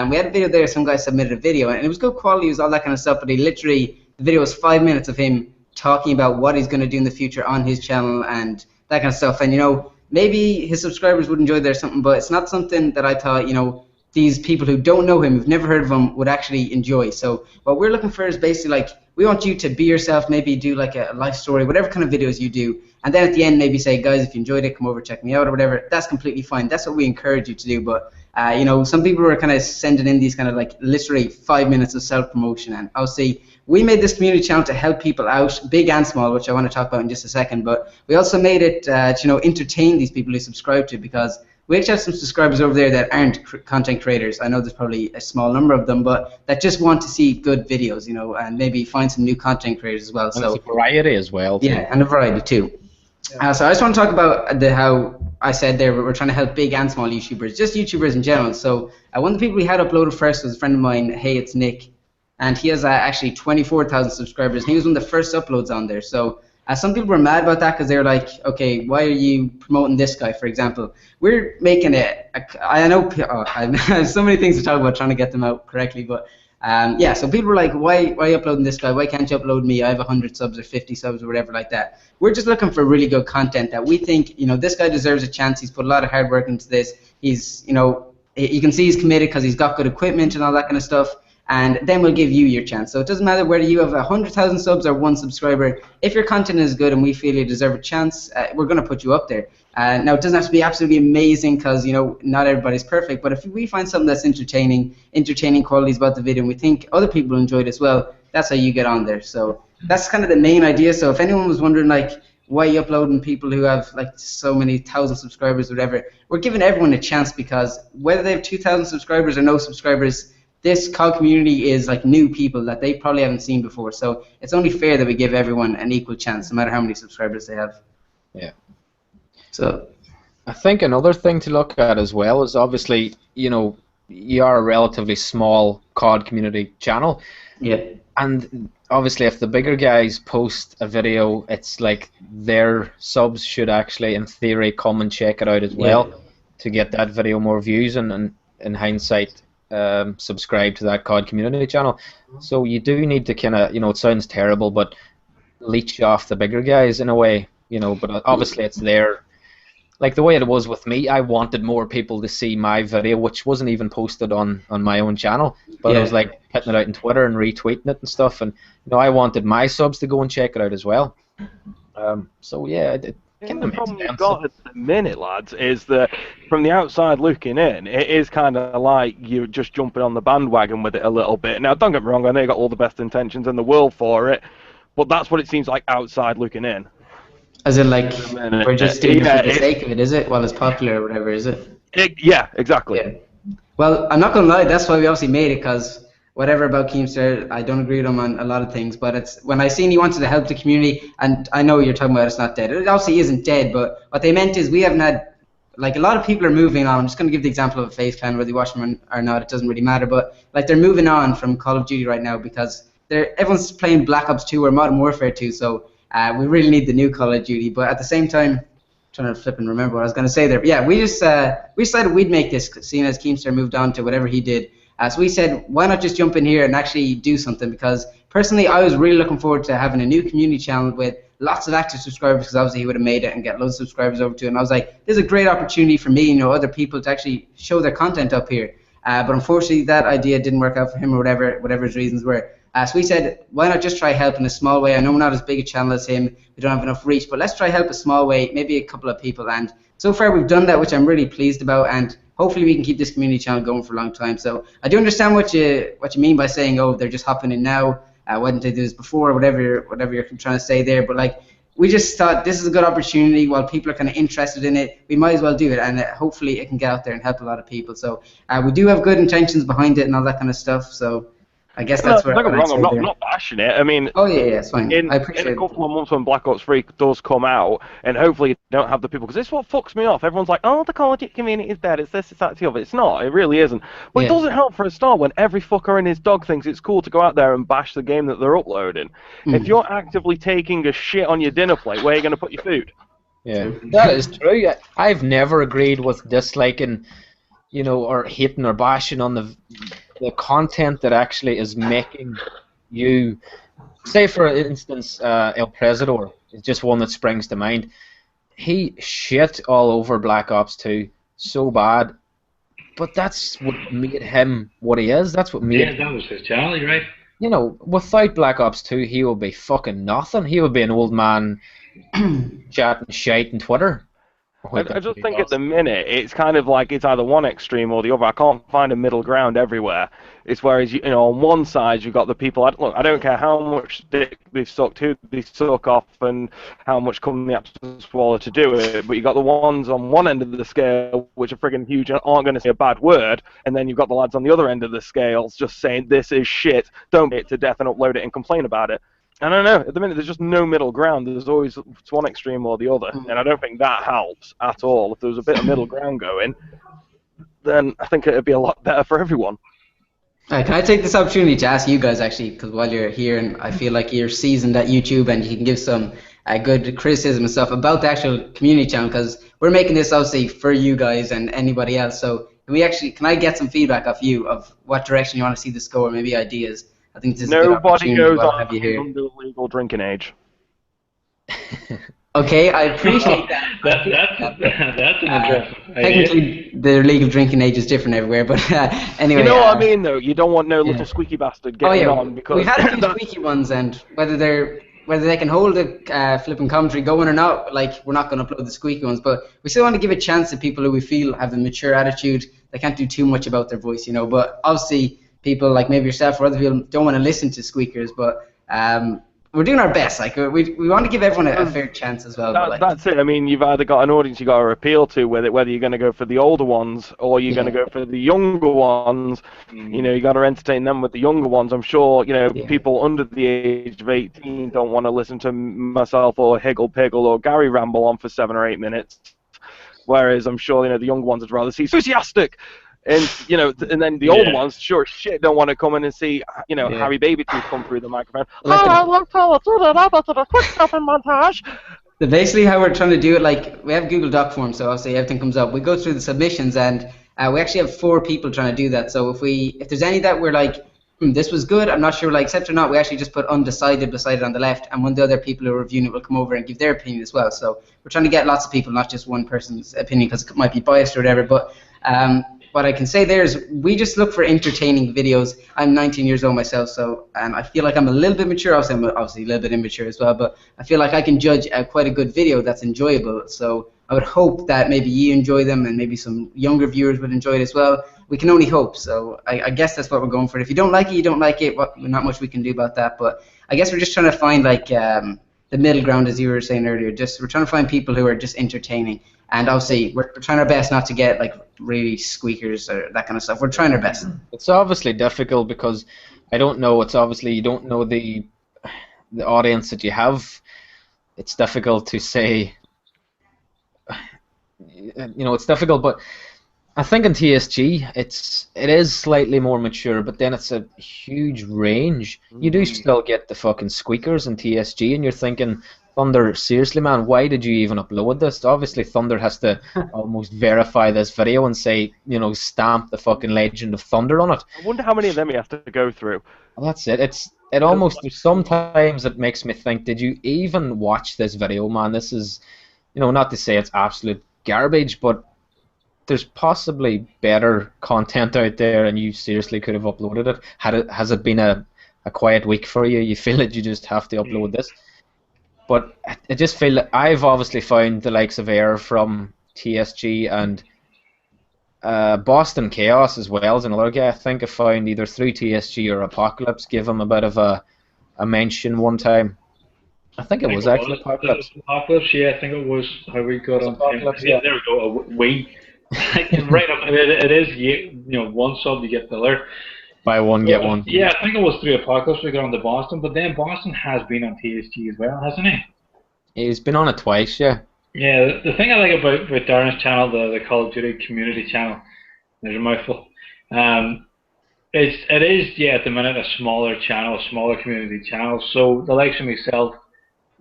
we had a video there. Some guy submitted a video, and it was good quality. It was all that kind of stuff. But he literally, the video was 5 minutes of him talking about what he's going to do in the future on his channel and that kind of stuff. And, you know, maybe his subscribers would enjoy there something, but it's not something that I thought, you know, these people who don't know him, who've never heard of him, would actually enjoy. So what we're looking for is basically, like, we want you to be yourself, maybe do like a life story, whatever kind of videos you do, and then at the end maybe say, guys, if you enjoyed it, come over, check me out, or whatever. That's completely fine. That's what we encourage you to do. But you know, some people were kind of sending in these kind of, like, literally 5 minutes of self-promotion, and obviously we made this community channel to help people out, big and small, which I want to talk about in just a second. But we also made it to, you know, entertain these people who subscribe to, because we actually have some subscribers over there that aren't content creators. I know there's probably a small number of them, but that just want to see good videos, you know, and maybe find some new content creators as well. And so it's a variety as well. Too. Yeah, and a variety too. So I just want to talk about how I said there we're trying to help big and small YouTubers, just YouTubers in general. So one of the people we had uploaded first was a friend of mine. Hey, it's Nick, and he has actually 24,000 subscribers. And he was one of the first uploads on there. So some people were mad about that because they were like, okay, why are you promoting this guy, for example? We're making it, I know, I have so many things to talk about trying to get them out correctly, but Yeah, so people were like, why are you uploading this guy? Why can't you upload me? I have 100 subs or 50 subs or whatever like that. We're just looking for really good content that we think, this guy deserves a chance. He's put a lot of hard work into this. He's, you can see he's committed because he's got good equipment and all that kind of stuff. And then we'll give you your chance. So it doesn't matter whether you have 100,000 subs or 1 subscriber. If your content is good and we feel you deserve a chance, we're going to put you up there. Now, it doesn't have to be absolutely amazing because, not everybody's perfect. But if we find something that's entertaining qualities about the video, and we think other people enjoy it as well, that's how you get on there. So that's kind of the main idea. So if anyone was wondering, like, why are you uploading people who have, like, so many thousand subscribers or whatever, we're giving everyone a chance because whether they have 2,000 subscribers or no subscribers, this COD community is like new people that they probably haven't seen before. So it's only fair that we give everyone an equal chance, no matter how many subscribers they have. Yeah. So I think another thing to look at as well is obviously, you are a relatively small COD community channel. Yeah. And obviously if the bigger guys post a video, it's like their subs should actually, in theory, come and check it out as well to get that video more views and in hindsight, subscribe to that COD community channel. So you do need to kind of, it sounds terrible, but leech off the bigger guys in a way, but obviously it's there. Like the way it was with me, I wanted more people to see my video, which wasn't even posted on my own channel, but I was like putting it out on Twitter and retweeting it and stuff, and I wanted my subs to go and check it out as well. So yeah, it kind of the problem you've got at the minute, lads, is that from the outside looking in, it is kind of like you're just jumping on the bandwagon with it a little bit. Now, don't get me wrong, I know you've got all the best intentions in the world for it, but that's what it seems like outside looking in. As in, like, we're just doing it for the sake of it, is it? While it's popular or whatever, is it? Yeah, exactly. Yeah. Well, I'm not going to lie, that's why we obviously made it, because whatever about Keemstar, I don't agree with him on a lot of things, but it's when I seen he wanted to help the community, and I know you're talking about it's not dead. It obviously isn't dead, but what they meant is we haven't had, like, a lot of people are moving on. I'm just going to give the example of a FaZe clan, whether you watch them or not, it doesn't really matter, but like they're moving on from Call of Duty right now because everyone's playing Black Ops 2 or Modern Warfare 2, so we really need the new Call of Duty. But at the same time, I'm trying to flip and remember what I was going to say there. But yeah, we decided we'd make this, seeing as Keemstar moved on to whatever he did. So we said, why not just jump in here and actually do something? Because personally, I was really looking forward to having a new community channel with lots of active subscribers, because obviously he would have made it and get loads of subscribers over to it. And I was like, this is a great opportunity for me, other people to actually show their content up here. But unfortunately, that idea didn't work out for him or whatever his reasons were. So we said, why not just try help in a small way? I know we're not as big a channel as him. We don't have enough reach, but let's try help a small way, maybe a couple of people. And so far we've done that, which I'm really pleased about. And hopefully we can keep this community channel going for a long time. So I do understand what you mean by saying, oh, they're just hopping in now. Why didn't they do this before? Whatever you're trying to say there. But like, we just thought this is a good opportunity. While people are kind of interested in it, we might as well do it. And hopefully it can get out there and help a lot of people. So we do have good intentions behind it and all that kind of stuff. So I guess that's where don't get me wrong, I'm not bashing it. I mean, oh yeah, it's fine. I appreciate in a couple of months when Black Ops 3 does come out, and hopefully you don't have the people, because this is what fucks me off. Everyone's like, oh, the Call of Duty community is dead, it's this, it's that, it's the other. It's not, it really isn't. But it doesn't help for a start when every fucker and his dog thinks it's cool to go out there and bash the game that they're uploading. If you're actively taking a shit on your dinner plate, where are you going to put your food? Yeah, that is true. I've never agreed with disliking, or hating or bashing on the content that actually is making you, say for instance, El Presidor is just one that springs to mind. He shit all over Black Ops 2 so bad, but that's what made him what he is. That's what made that was his channel, you're right. Without Black Ops 2, he would be fucking nothing. He would be an old man chatting shite on Twitter. I just think at the minute it's kind of like it's either one extreme or the other. I can't find a middle ground everywhere. It's whereas on one side you've got the people. Look, I don't care how much dick they've sucked, who they suck off, and how much come they have to swallow to do it. But you've got the ones on one end of the scale which are friggin' huge and aren't going to say a bad word, and then you've got the lads on the other end of the scale just saying this is shit, don't get it to death and upload it and complain about it. I don't know. At the minute, there's just no middle ground. There's always one extreme or the other, and I don't think that helps at all. If there was a bit of middle ground going, then I think it'd be a lot better for everyone. Can I take this opportunity to ask you guys, actually, because while you're here, and I feel like you're seasoned at YouTube and you can give some good criticism and stuff about the actual community channel, because we're making this obviously for you guys and anybody else. So Can I get some feedback off you of what direction you want to see this go, or maybe ideas? I think this is a good Nobody opportunity goes to on have you here. under legal drinking age. Okay, I appreciate that. That's an interesting idea. Technically, the legal drinking age is different everywhere, but anyway. You know what I mean, though. You don't want no little squeaky bastard getting on because we've had a few squeaky ones, and whether they can hold the flipping commentary going or not, like, we're not going to upload the squeaky ones, but we still want to give a chance to people who we feel have a mature attitude. They can't do too much about their voice, you know. But obviously, people like maybe yourself or other people don't want to listen to squeakers, but we're doing our best. Like, we want to give everyone a fair chance as well. That's it. I mean, you've either got an audience you got to appeal to, whether you're going to go for the older ones or you're going to go for the younger ones. You know, you got to entertain them with the younger ones. I'm sure, you know, people under the age of 18 don't want to listen to myself or Higgle Piggle or Gary ramble on for 7 or 8 minutes. Whereas I'm sure, you know, the younger ones would rather see enthusiastic. And, you know, and then the older ones, sure as shit, don't want to come in and see, you know, Harry Babytooth come through the microphone. Basically, how we're trying to do it, like, we have Google Doc form, so obviously everything comes up. We go through the submissions, and we actually have 4 people trying to do that. So if there's any that we're like, this was good, I'm not sure will I accept or not, we actually just put undecided beside it on the left, and one of the other people who are reviewing it will come over and give their opinion as well. So we're trying to get lots of people, not just one person's opinion, because it might be biased or whatever. But what I can say there is we just look for entertaining videos. I'm 19 years old myself, so I feel like I'm a little bit mature. I'm obviously a little bit immature as well, but I feel like I can judge quite a good video that's enjoyable. So I would hope that maybe you enjoy them and maybe some younger viewers would enjoy it as well. We can only hope. So I guess that's what we're going for. If you don't like it, you don't like it. Not much we can do about that. But I guess we're just trying to find like the middle ground, as you were saying earlier. We're trying to find people who are just entertaining. And obviously, we're trying our best not to get like really squeakers or that kind of stuff. We're trying our best. It's obviously difficult because I don't know. It's obviously you don't know the audience that you have. It's difficult to say. You know, it's difficult, but I think in TSG it is slightly more mature, but then it's a huge range. You do still get the fucking squeakers in TSG, and you're thinking, Thunder, seriously, man, why did you even upload this? Obviously, Thunder has to almost verify this video and say, you know, stamp the fucking Legend of Thunder on it. I wonder how many of them he has to go through. Well, that's it. It almost, sometimes it makes me think, did you even watch this video, man? This is, you know, not to say it's absolute garbage, but there's possibly better content out there, and you seriously could have uploaded it. Has it been a quiet week for you? You feel that you just have to upload this? But I just feel that I've obviously found the likes of Air from TSG and Boston Chaos as well as another guy. I think I found either through TSG or Apocalypse give him a bit of a mention one time. I think it was actually Apocalypse. Apocalypse, yeah, I think it was how we got on. Yeah, there we go. We right up. It is, you know, one sub you get the other. Buy one, get one. Yeah, I think it was through Apocalypse we got on to Boston, but then Boston has been on TSG as well, hasn't he? He's been on it twice, yeah. Yeah, the thing I like about Darren's channel, the Call of Duty community channel, there's a mouthful. It is, yeah, at the minute a smaller channel, a smaller community channel. So the likes of myself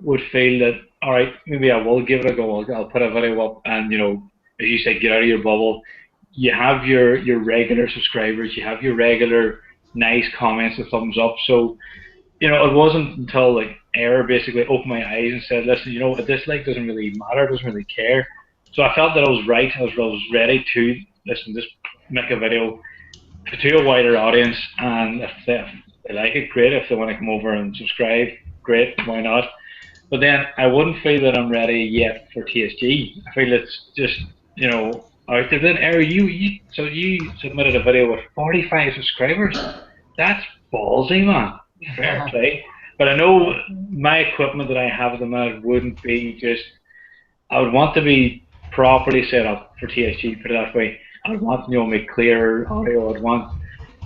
would feel that, all right, maybe I will give it a go. I'll put a video up, and you know, as you said, get out of your bubble. You have your regular subscribers, you have your regular nice comments and thumbs up. So, you know, it wasn't until like Air basically opened my eyes and said, listen, you know, a dislike doesn't really matter, doesn't really care. So I felt that I was right. I was ready to listen, just make a video to a wider audience, and if they like it, great. If they want to come over and subscribe, great. Why not? But then I wouldn't feel that I'm ready yet for TSG. I feel it's just, you know, out there. Then Air, you submitted a video with 45 subscribers. That's ballsy, man. Fair play. But I know my equipment that I have at the minute wouldn't be just. I would want to be properly set up for TSG. Put it that way. I would want, you know, make clearer audio. I'd want,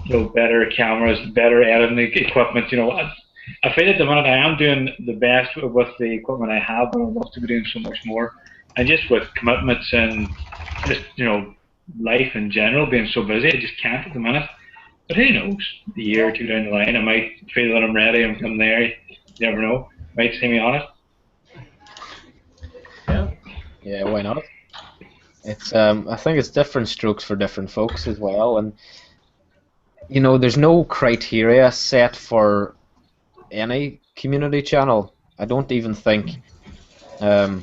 you know, better cameras, better editing equipment. You know, I feel at the minute I am doing the best with the equipment I have, but I'd love to be doing so much more. And just with commitments and just, you know, life in general, being so busy, I just can't at the minute. But who knows? A year or two down the line, I might feel that I'm ready and I'm there. You never know. Might see me on it. Yeah, why not? It's I think it's different strokes for different folks as well, and you know, there's no criteria set for any community channel. I don't even think Thunder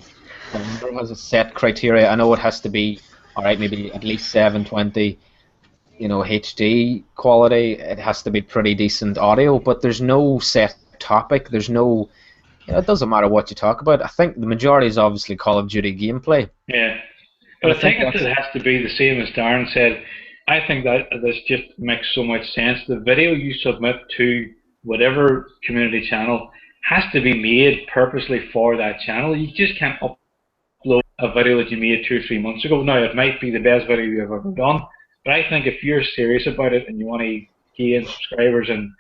has a set criteria. I know it has to be all right, maybe at least 720, you know, HD quality. It has to be pretty decent audio, but there's no set topic. There's no, you know, it doesn't matter what you talk about. I think the majority is obviously Call of Duty gameplay. Yeah. But I think it has to be the same as Darren said. I think that this just makes so much sense. The video you submit to whatever community channel has to be made purposely for that channel. You just can't upload a video that you made 2 or 3 months ago. Now, it might be the best video you've ever done, but I think if you're serious about it and you want to gain subscribers and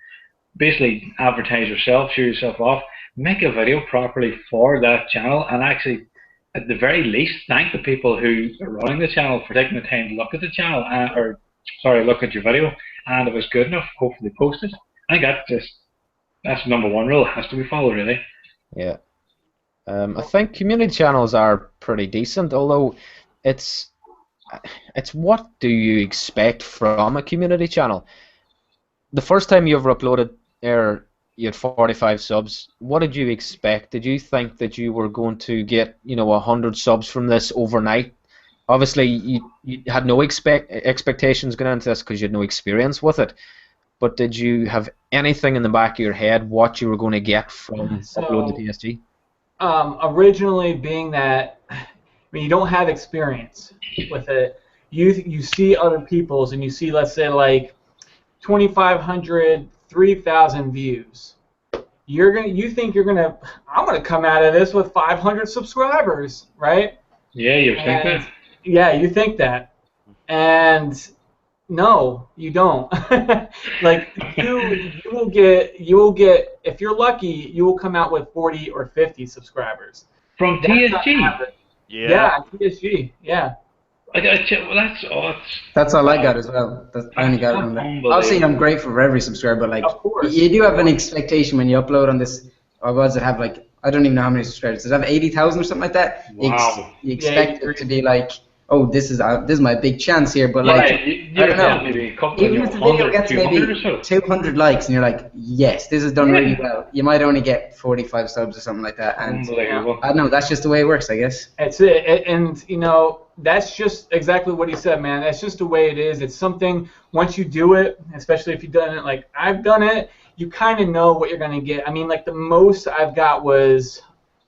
basically advertise yourself, show yourself off, make a video properly for that channel, and actually, at the very least, thank the people who are running the channel for taking the time to look at the channel, look at your video, and if it's good enough, hopefully post it. I think that's number one rule. It has to be followed, really. Yeah. I think community channels are pretty decent, although it's what do you expect from a community channel? The first time you ever uploaded you had 45 subs. What did you expect? Did you think that you were going to get, you know, 100 subs from this overnight? Obviously, you had no expectations going into this because you had no experience with it. But did you have anything in the back of your head what you were going to get from uploading the PSG? Originally, being that you don't have experience with it, you see other people's and you see, let's say, like 2,500, 3,000 views. You think I'm gonna come out of this with 500 subscribers, right? Yeah, you think that. Yeah, you think that, and no, you don't. Like you will get if you're lucky, you will come out with 40 or 50 subscribers From TSG. Yeah, TSG. Yeah. That's all I got as well. I only got it on there. Obviously, I'm grateful for every subscriber, but like, you do have an expectation when you upload on this. Or what does it have? Like, I don't even know how many subscribers. Does it have 80,000 or something like that? Wow. You expect it to be like, oh, this is my big chance here, but like, I don't know. Even if the video gets maybe 200 likes, and you're like, yes, this is done really well, you might only get 45 subs or something like that. And I don't know, that's just the way it works, I guess. It's it, and you know, that's just exactly what he said, man. That's just the way it is. It's something, once you do it, especially if you've done it like I've done it, you kind of know what you're gonna get. I mean, like the most I've got was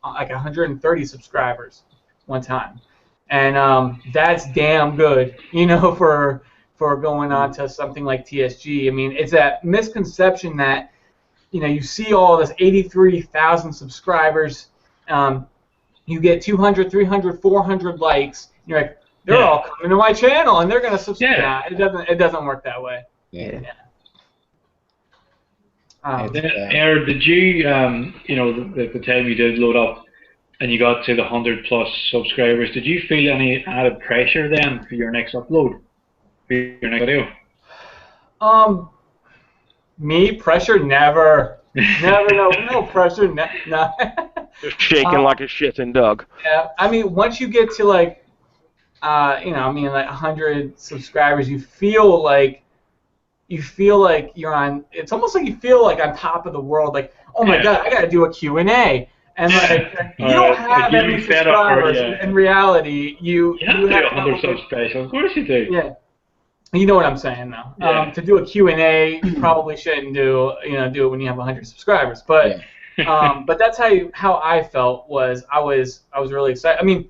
like 130 subscribers one time. And that's damn good, you know, for going on to something like TSG. I mean, it's that misconception that, you know, you see all this 83,000 subscribers, you get 200, 300, 400 likes, and you're like, they're all coming to my channel and they're gonna subscribe. Nah, it doesn't work that way. Aaron, did you, you know, the time you did load up and you got to the 100+ subscribers, did you feel any added pressure then for your next upload, for your next video? Me, pressure, never. No pressure, no. Just shaking like a shitting dog. Yeah, I mean, once you get to like, you know, I mean, like 100 subscribers, you feel like you're on. It's almost like you feel like on top of the world. Like, oh my God, I got to do a Q&A. And like, you don't have any subscribers. In reality, you have to do 100 sub special. Of course you do. Yeah. You know what I'm saying, though. To do a Q&A, you probably shouldn't do it when you have 100 subscribers. But but that's how I felt. I was really excited. I mean,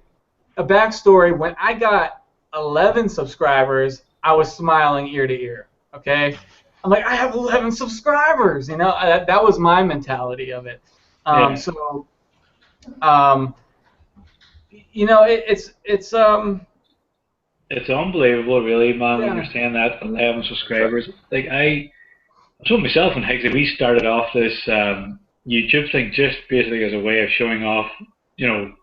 a backstory: when I got 11 subscribers, I was smiling ear to ear. Okay, I'm like, I have 11 subscribers. You know, that was my mentality of it. So, you know, it's unbelievable, really, man. When you're saying that 11 subscribers, like I told myself and Higgsy, we started off this YouTube thing just basically as a way of showing off, you know,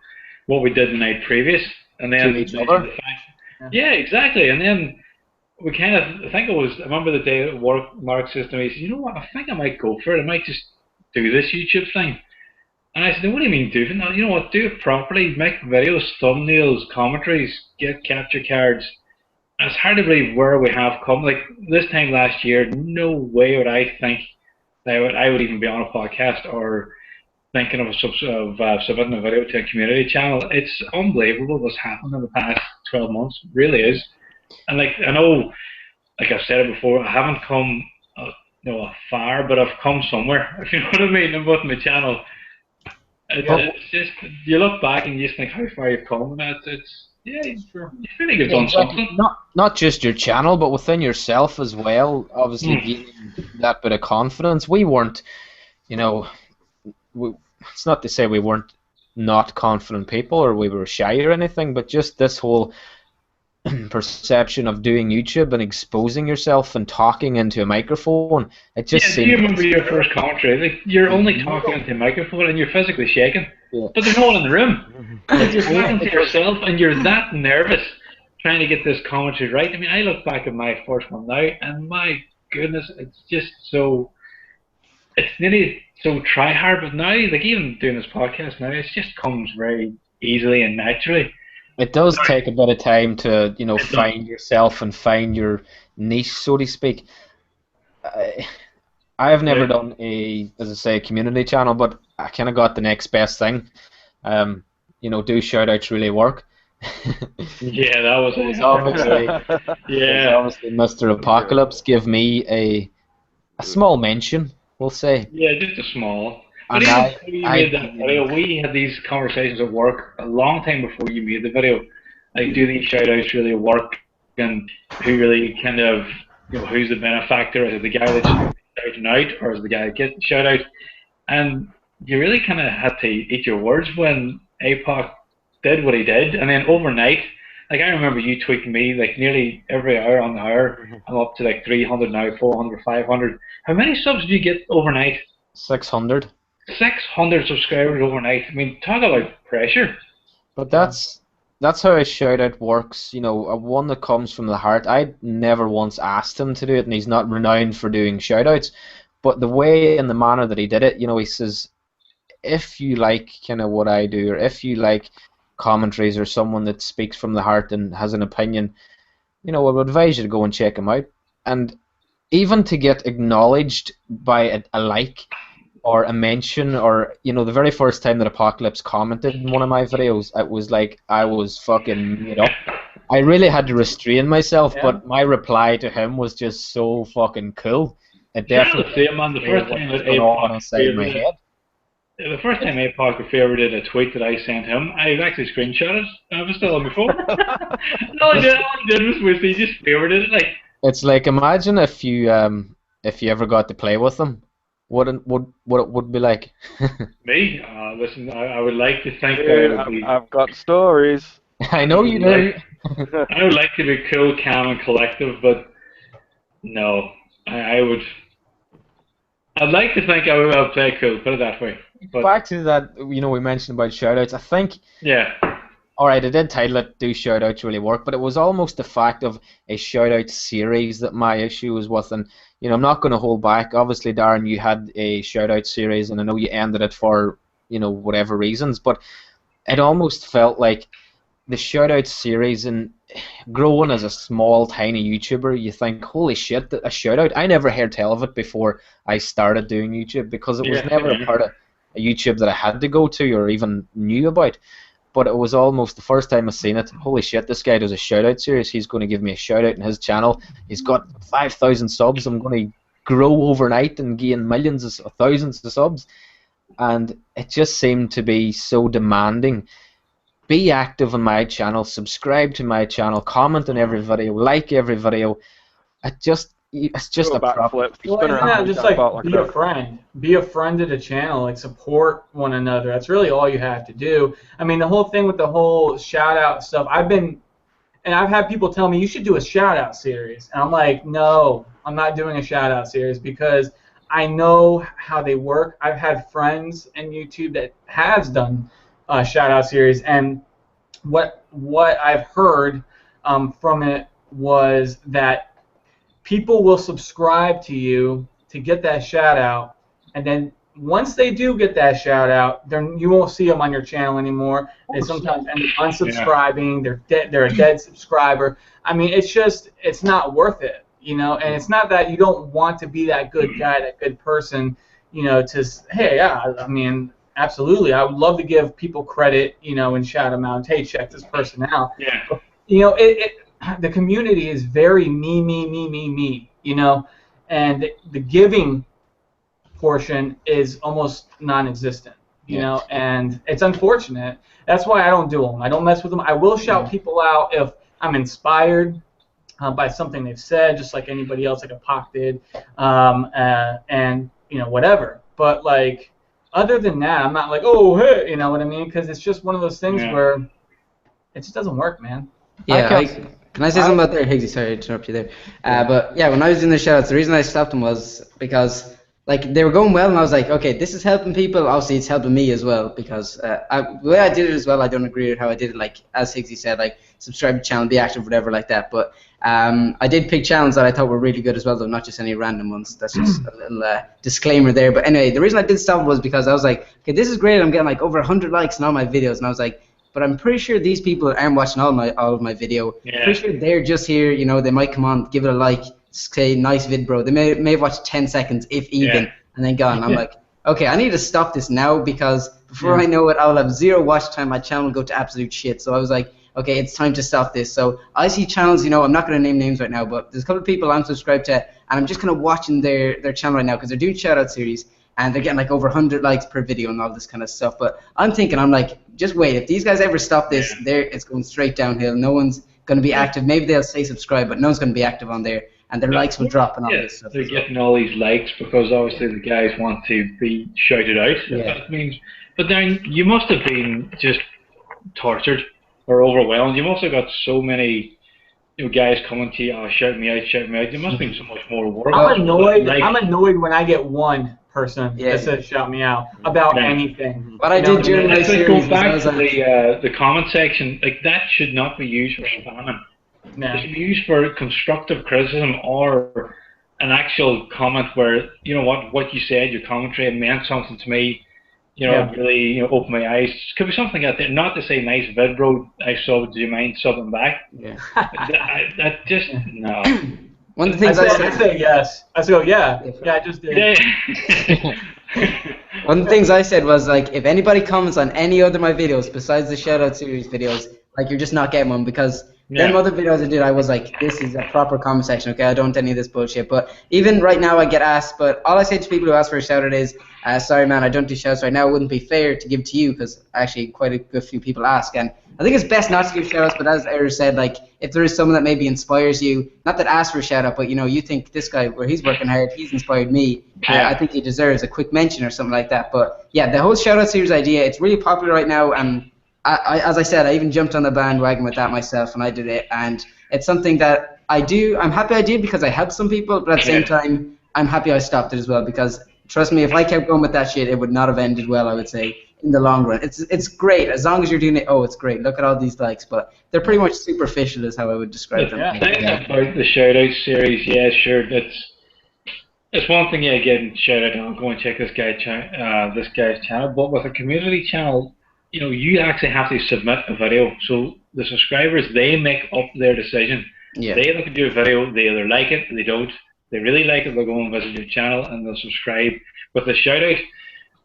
what we did the night previous, and then each other. Yeah, exactly. And then we kind of, I remember the day at work, Mark says to me, he says, you know what, I think I might go for it. I might just do this YouTube thing. And I said, what do you mean doing that? You know what, do it properly, make videos, thumbnails, commentaries, get capture cards. And it's hard to believe where we have come. Like this time last year, no way would I think that I would even be on a podcast or thinking of, submitting a video to a community channel. It's unbelievable what's happened in the past 12 months. It really is. And like I know, like I've said it before, I haven't come, far, but I've come somewhere. If you know what I mean, in both my channel. It's just you look back and you just think how far you've come, and it's yeah, you feel like you've done something. Not just your channel, but within yourself as well. Obviously, gaining that bit of confidence. We weren't, it's not to say we weren't not confident people or we were shy or anything, but just this whole perception of doing YouTube and exposing yourself and talking into a microphone. It just seemed. Do you remember your first commentary? Like you're only talking into a microphone and you're physically shaking, but there's no one in the room. Like, you're talking to yourself and you're that nervous trying to get this commentary right. I mean, I look back at my first one now, and my goodness, it's just so. It's nearly so try hard, but now, like even doing this podcast now, it just comes very easily and naturally. It does take a bit of time to, find yourself and find your niche, so to speak. I have never done as I say, a community channel, but I kind of got the next best thing. Do shout-outs really work? Yeah, that was obviously, obviously Mr. Apocalypse give me a small mention, we'll say. Yeah, just a small. But even you made that video, we had these conversations at work a long time before you made the video. Like, do these shout-outs really work? And who really kind of, who's the benefactor? Is it the guy that's shouting out, or is it the guy that gets the shout-out? And you really kind of had to eat your words when APOC did what he did. And then overnight, like I remember you tweeting me like nearly every hour on the hour. I'm up to like 300 now, 400, 500. How many subs did you get overnight? 600. 600 subscribers overnight. I mean, talk about pressure. But that's how a shout-out works. One that comes from the heart. I never once asked him to do it, and he's not renowned for doing shout-outs. But the way and the manner that he did it, he says, if you like kind of what I do, or if you like commentaries or someone that speaks from the heart and has an opinion, I would advise you to go and check him out. And even to get acknowledged by a like or a mention, or the very first time that Apocalypse commented in one of my videos, it was like I was fucking made up. I really had to restrain myself, but my reply to him was just so fucking cool. It definitely the first time that APOC the first time APOC favorited a tweet that I sent him, I actually screenshotted it. I was still on my phone. All I did was he just favorited it. Like, it's like, imagine if you ever got to play with them. What it would be like? Me? Listen, I would like to think I've got stories. I know you do. I would like to be cool, calm, and collective, but no, I'd like to think I would play cool. Put it that way. But back to that, we mentioned about shoutouts. I think. Yeah. All right, I did title it "Do Shoutouts Really Work?" but it was almost the fact of a shoutout series that my issue was with, and I'm not going to hold back. Obviously, Darren, you had a shoutout series, and I know you ended it for whatever reasons, but it almost felt like the shoutout series, and growing as a small, tiny YouTuber, you think, holy shit, a shoutout! I never heard tell of it before I started doing YouTube, because it was never a part of a YouTube that I had to go to or even knew about. But it was almost the first time I seen it. Holy shit, this guy does a shout-out series. He's going to give me a shout-out in his channel. He's got 5,000 subs. I'm going to grow overnight and gain millions of thousands of subs. And it just seemed to be so demanding. Be active on my channel. Subscribe to my channel. Comment on every video. Like every video. It's just a backflip. Just like be a friend. Be a friend of the channel. Like, support one another. That's really all you have to do. I mean, the whole thing with the whole shout out stuff. I've had people tell me you should do a shout out series, and I'm like, no, I'm not doing a shout out series, because I know how they work. I've had friends in YouTube that has done a shout out series, and what I've heard from it was that people will subscribe to you to get that shout out, and then once they do get that shout out, then you won't see them on your channel anymore. They sometimes end up unsubscribing. They're a dead subscriber. I mean, it's not worth it, you know. And it's not that you don't want to be that good guy, that good person, you know. Hey, yeah, I mean, absolutely, I would love to give people credit, you know, and shout them out. Hey, check this person out. Yeah. But, you know, the community is very me, you know, and the giving portion is almost non-existent, you know, and it's unfortunate. That's why I don't do them. I don't mess with them. I will shout people out if I'm inspired by something they've said, just like anybody else, like a Pac did, and you know, whatever. But like, other than that, I'm not like, oh, hey, you know what I mean? Because it's just one of those things where it just doesn't work, man. Yeah. Can I say something about there, Higgsy? Sorry to interrupt you there. But yeah, when I was doing the shoutouts, the reason I stopped them was because like they were going well, and I was like, okay, this is helping people. Obviously, it's helping me as well because the way I did it as well, I don't agree with how I did it. Like as Higgsy said, like subscribe to the channel, be active, whatever, like that. But I did pick channels that I thought were really good as well, though, not just any random ones. That's just a little disclaimer there. But anyway, the reason I did stop was because I was like, okay, this is great. I'm getting like over 100 likes on all my videos, and I was like, but I'm pretty sure these people aren't watching all of my video. Yeah. Pretty sure they're just here. You know, they might come on, give it a like, say nice vid, bro. They may have watched 10 seconds, if even, and then gone. I'm like, okay, I need to stop this now because before I know it, I'll have 0 watch time. My channel will go to absolute shit. So I was like, okay, it's time to stop this. So I see channels, you know, I'm not going to name names right now, but there's a couple of people I'm subscribed to, and I'm just kind of watching their channel right now because they're doing shout-out series, and they're getting like over 100 likes per video and all this kind of stuff. But I'm thinking, I'm like, just wait. If these guys ever stop this, it's going straight downhill. No one's going to be active. Maybe they'll say subscribe, but no one's going to be active on there, and their likes will drop and all this stuff. They're getting all these likes because obviously the guys want to be shouted out. That means, but then you must have been just tortured or overwhelmed. You must have got so many, you know, guys coming to you, oh, shout me out, shout me out. There must have been so much more work. I'm annoyed when I get one person that says shout me out about anything. What I did during my series go back to the comment section, like that should not be used for spamming. No. It should be used for constructive criticism or an actual comment where, you know what you said, your commentary meant something to me. You know, it really, you know, opened my eyes. It could be something out there. Not to say nice vid, bro. I saw. Do you mind subbing back? Yeah. that just no. One of the things I say yes. I say yeah. I just did. Yeah. One of the things I said was like, if anybody comments on any other of my videos besides the shoutout series videos, like you're just not getting one because. Them other videos I did, I was like, this is a proper comment section, okay? I don't want any of this bullshit. But even right now, I get asked, but all I say to people who ask for a shout-out is, sorry, man, I don't do shout-outs right now. It wouldn't be fair to give to you because actually quite a good few people ask. And I think it's best not to give shout-outs, but as Eric said, like, if there is someone that maybe inspires you, not that asks for a shout-out, but, you know, you think this guy, where he's working hard, he's inspired me. I think he deserves a quick mention or something like that. But, yeah, the whole shout-out series idea, it's really popular right now, and as I said, I even jumped on the bandwagon with that myself, and I did it, and it's something that I do. I'm happy I did because I helped some people, but at the same time, I'm happy I stopped it as well because, trust me, if I kept going with that shit, it would not have ended well, I would say, in the long run. It's great. As long as you're doing it, it's great. Look at all these likes, but they're pretty much superficial is how I would describe them. About the shout-out series, yeah, sure, it's one thing, getting shout-out, I'll go and check this guy's channel, but with a community channel, you know, you actually have to submit a video. So the subscribers, they make up their decision. Yeah. They look at your video, they either like it, they don't. They really like it, they'll go and visit your channel and they'll subscribe. With the shout out,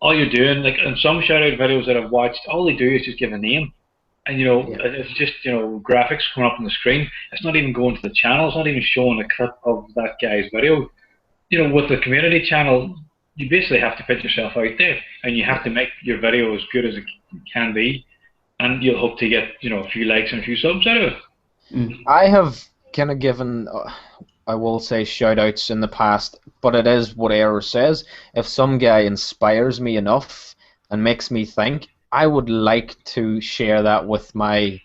all you're doing, like in some shout out videos that I've watched, all they do is just give a name. And you know, it's just, you know, graphics coming up on the screen. It's not even going to the channel, it's not even showing a clip of that guy's video. You know, with the community channel, you basically have to put yourself out there and you have to make your video as good as it can be, and you'll hope to get, you know, a few likes and a few subs out of it. I have kind of given, I will say, shout-outs in the past, but it is what Error says. If some guy inspires me enough and makes me think, I would like to share that with my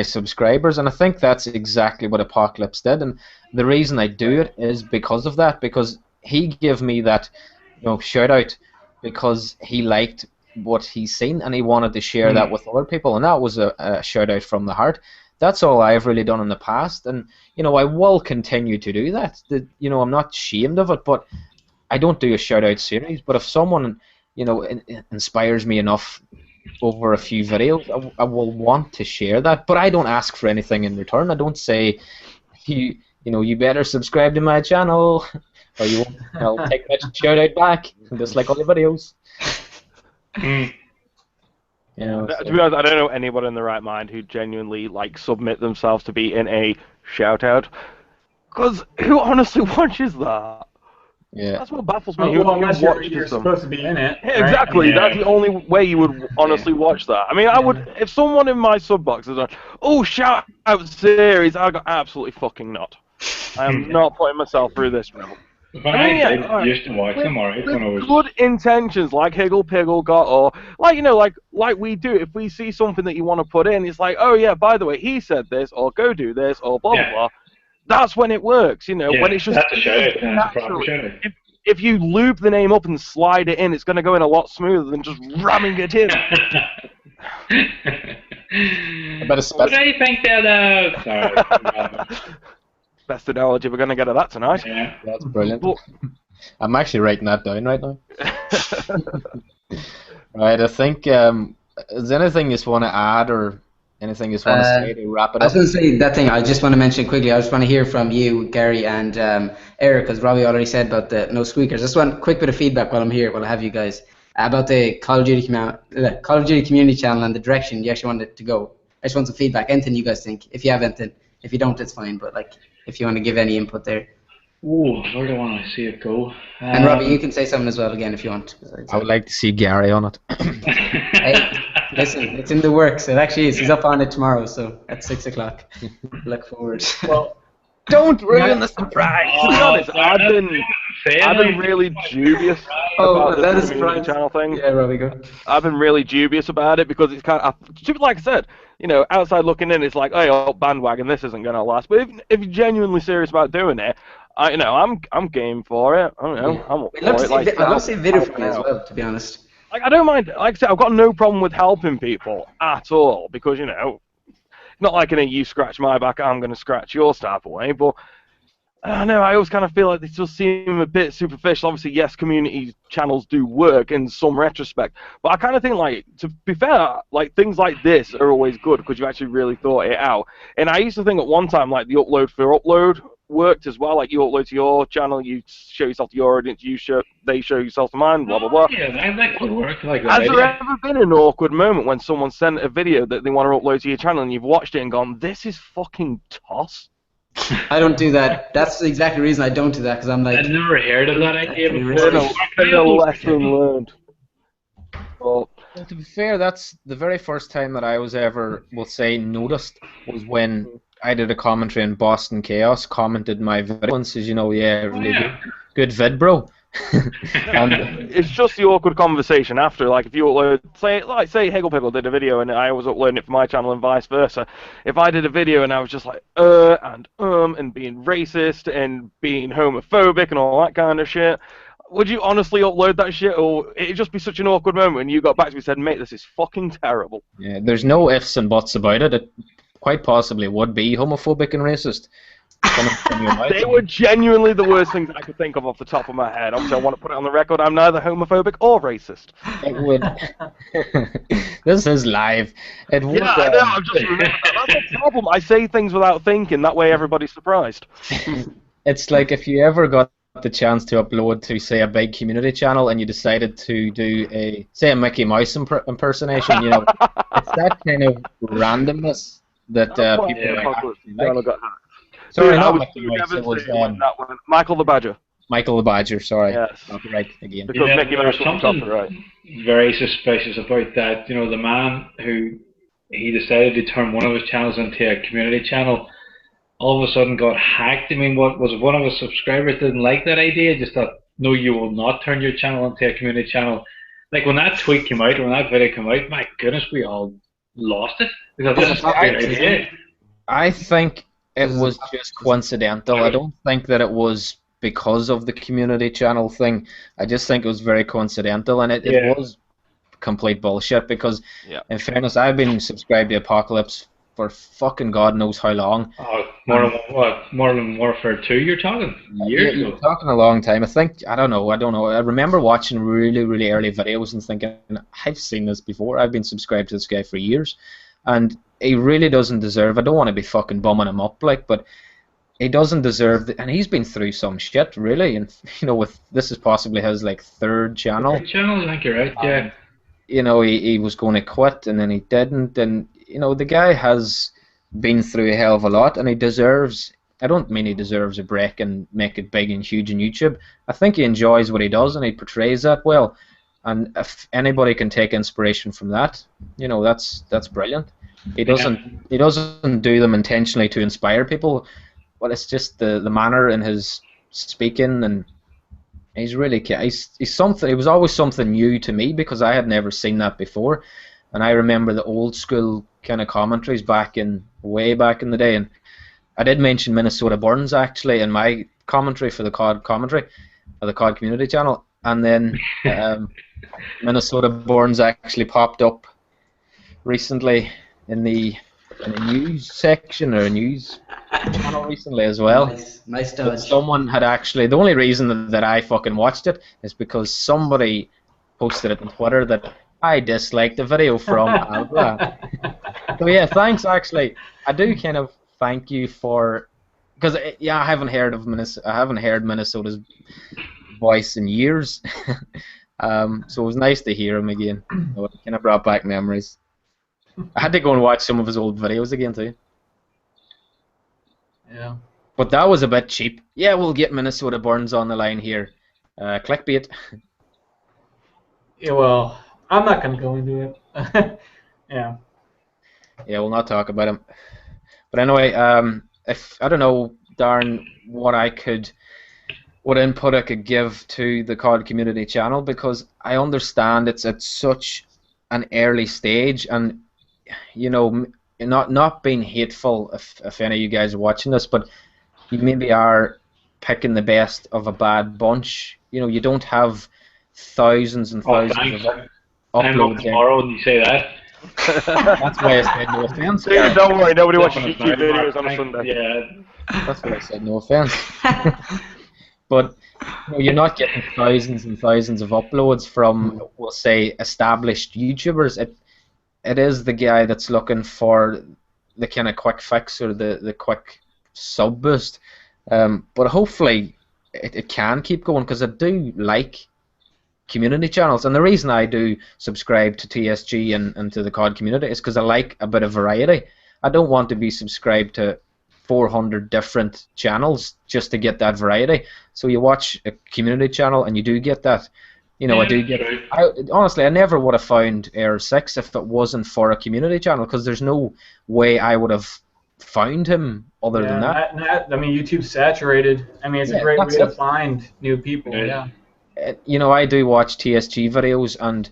subscribers, and I think that's exactly what Apocalypse did. And the reason I do it is because of that, because he gave me that, you know, shout out because he liked what he's seen and he wanted to share that with other people, and that was a shout out from the heart. That's all I've really done in the past, and you know, I will continue to do that. You know, I'm not ashamed of it, but I don't do a shout out series. But if someone you know, inspires me enough over a few videos, I will want to share that. But I don't ask for anything in return. I don't say, you know, you better subscribe to my channel, or you won't, I'll take my shout out back, just like all the videos. You know, To be honest, I don't know anyone in the right mind who genuinely like submit themselves to be in a shout out. Because who honestly watches that? yeah. That's what baffles me. Well, Who unless watches you're them? supposed to be in it. Yeah, right? exactly. Yeah. That's the only way you would honestly watch that. I mean, I would if someone in my sub box is like, "Oh, shout out series," I go absolutely fucking not. I am not putting myself through this realm. But I mean, yeah, I alright. used to watch them, alright, when I With was. good intentions, like Higgle Piggle got, or like you know, like we do. If we see something that you want to put in, it's like, oh yeah, by the way, he said this, or go do this, or blah blah blah. That's when it works, you know. Yeah, when it's just that's a shout out, then it's a proper naturally. shout out. If you loop the name up and slide it in, it's going to go in a lot smoother than just ramming it in. What do you think that? Sorry. Best analogy we're going to get of that tonight. Yeah. That's brilliant. But- I'm actually writing that down right now. Right, I think, is there anything you just want to add, or anything you just want to say to wrap it I up? was going to say that thing. I just want to mention quickly. I just want to hear from you, Gary, and Eric, because Robbie already said about the no squeakers. Just one quick bit of feedback while I'm here, while I have you guys, about the Call of Duty community channel and the direction you actually want it to go. I just want some feedback. Anything you guys think? If you have anything, if you don't, it's fine. But like, if you want to give any input there. Ooh, where do I want to see it go? And Robbie, you can say something as well again if you want. I would like to see Gary on it. Hey, listen, it's in the works. It actually is. He's up on it tomorrow, so at 6 o'clock. Look forward. Well, Don't ruin the surprise! To be honest, I've been really dubious about that the is community surprising. channel thing. Yeah, Robbie, go. I've been really dubious about it because it's kind of, like I said, you know, outside looking in, it's like, oh, bandwagon, this isn't going to last. But if you're genuinely serious about doing it, you know, I'm game for it. I don't know. I'm up I'd love for to it. see, Like, I'd love to see a video help from you as out. well, to be honest. Like, I don't mind. Like I said, I've got no problem with helping people at all because, you know, not like in a you scratch my back, I'm going to scratch yours type of way, but I don't know, I always kind of feel like they still seem a bit superficial. Obviously, yes, community channels do work in some retrospect, but I kind of think, like, to be fair, like, things like this are always good because you actually really thought it out. And I used to think at one time, like, the upload for upload worked as well. Like, you upload to your channel, you show yourself to your audience, they show yourself to mine, blah, blah, blah. Yeah, that could work. Like Has there ever been an awkward moment when someone sent a video that they want to upload to your channel and you've watched it and gone, this is fucking toss? I don't do that. That's the exact reason I don't do that, because I'm like, I'd never heard of that idea That's before. Been a lesson learned. Well, Well, to be fair, that's the very first time that I was ever, we'll say, noticed was when I did a commentary in Boston Chaos, commented my video and says, you know, yeah, really good vid, bro. And it's just the awkward conversation after. Like, if you upload, say Higgle Piggle did a video and I was uploading it for my channel and vice versa. If I did a video and I was just like, and being racist and being homophobic and all that kind of shit, would you honestly upload that shit, or it'd just be such an awkward moment when you got back to me and said, mate, this is fucking terrible? yeah, there's no ifs and buts about it. It quite possibly would be homophobic and racist. Coming from your mouth. They were genuinely the worst things I could think of off the top of my head. Obviously, I want to put it on the record. I'm neither homophobic or racist. It would. This is live. It would. Yeah, I know. I've just remembered that. That's the problem. I say things without thinking. That way, everybody's surprised. It's like if you ever got the chance to upload to, say, a big community channel and you decided to do a Mickey Mouse impersonation, you know, it's that kind of randomness that people actually like. Sorry, I not was Mickey so Mouse, it was devastated when that went. Michael the Badger. Michael the Badger, sorry. Yes. Copyright again. Because Yeah, Mickey there Mouse was was something copyright. very suspicious about that. You know, the man who he decided to turn one of his channels into a community channel all of a sudden got hacked. I mean, what was one of his subscribers didn't like that idea, just thought, no, you will not turn your channel into a community channel. Like when that tweet came out, when that video came out, my goodness, we all lost it. Because this is not a good idea. I think it was just coincidental. I don't think that it was because of the community channel thing. I just think it was very coincidental, and it was complete bullshit because, in fairness, I've been subscribed to Apocalypse for fucking God knows how long. Modern Warfare 2 you're talking? Years You're ago? talking a long time. I don't know. I remember watching really, really early videos and thinking, I've seen this before. I've been subscribed to this guy for years. And he really doesn't deserve, I don't want to be fucking bumming him up, like, but he doesn't deserve, and he's been through some shit, really, and, you know, this is possibly his, like, third channel. Third channel, I think you're right, yeah. You know, he was going to quit, and then he didn't, and, you know, the guy has been through a hell of a lot, and he deserves, I don't mean he deserves a break and make it big and huge on YouTube. I think he enjoys what he does, and he portrays that well, and if anybody can take inspiration from that, you know, that's brilliant. He doesn't do them intentionally to inspire people, but it's just the manner in his speaking, and he's really he's something. He was always something new to me because I had never seen that before, and I remember the old school kind of commentaries way back in the day, and I did mention Minnesota Burns actually in my commentary for the COD commentary, or the COD community channel, and then Minnesota Burns actually popped up recently in the news section or news channel recently as well. Nice dodge. Someone had actually, the only reason that I fucking watched it is because somebody posted it on Twitter that I disliked the video from Alba. So yeah, thanks actually. I do kind of thank you for, because yeah, I haven't heard Minnesota's voice in years. So it was nice to hear him again. It kind of brought back memories. I had to go and watch some of his old videos again too. Yeah. But that was a bit cheap. Yeah, we'll get Minnesota Burns on the line here. Clickbait. Yeah, well, I'm not going to go into it. Yeah. Yeah, we'll not talk about him. But anyway, if I don't know, Darren, what input I could give to the COD community channel, because I understand it's at such an early stage, and you know, not being hateful if any of you guys are watching this, but you maybe are picking the best of a bad bunch. You know, you don't have thousands and thousands of I'm up uploads. tomorrow when you say that. That's why I said no offense. Dude, don't worry, nobody watches YouTube videos on a Sunday. Yeah. That's why I said no offense. But you know, you're not getting thousands and thousands of uploads from, we'll say, established YouTubers. It is the guy that's looking for the kind of quick fix or the quick sub boost. But hopefully it can keep going, because I do like community channels, and the reason I do subscribe to TSG and to the COD community is because I like a bit of variety. I don't want to be subscribed to 400 different channels just to get that variety. So you watch a community channel and you do get that. You know, honestly, I never would have found Air 6 if it wasn't for a community channel, because there's no way I would have found him other than that. I mean, YouTube's saturated. I mean, it's a great way to find new people. Yeah. You know, I do watch TSG videos and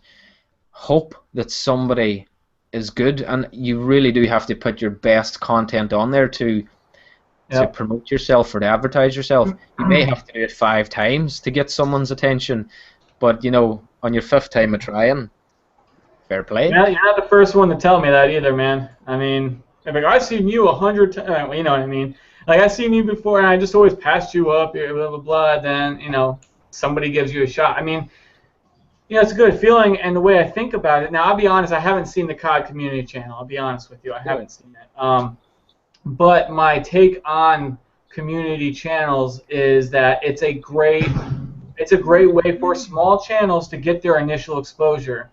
hope that somebody is good, and you really do have to put your best content on there to promote yourself or to advertise yourself. You may have to do it 5 times to get someone's attention, but you know, on your 5th time of trying, fair play. Yeah, you're not the first one to tell me that either, man. I mean, I've seen you 100 times. You know what I mean? Like, I've seen you before, and I just always passed you up, blah blah blah. Then you know, somebody gives you a shot. I mean, you know, it's a good feeling, and the way I think about it. Now, I'll be honest, I haven't seen the COD community channel. I'll be honest with you, I haven't seen it. But my take on community channels is that it's a great way for small channels to get their initial exposure.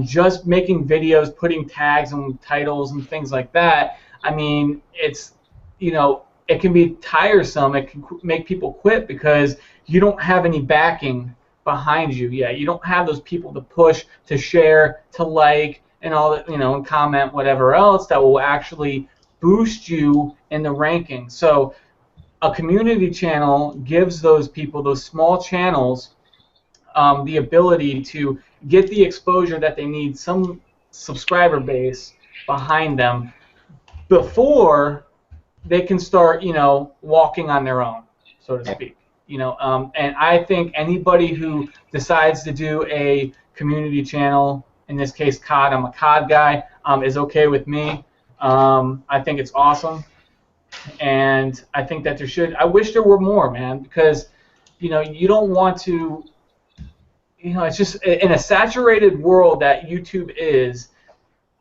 Just making videos, putting tags and titles and things like that. I mean, it's, you know, it can be tiresome. It can make people quit because you don't have any backing behind you. Yeah, you don't have those people to push, to share, to like, and all that, you know, and comment, whatever else that will actually boost you in the rankings. So a community channel gives those people, those small channels, the ability to get the exposure that they need, some subscriber base behind them before they can start, you know, walking on their own, so to speak. You know, and I think anybody who decides to do a community channel, in this case COD, I'm a COD guy, is okay with me. I think it's awesome, and I think that I wish there were more, man, because you don't want to. It's just in a saturated world that YouTube is.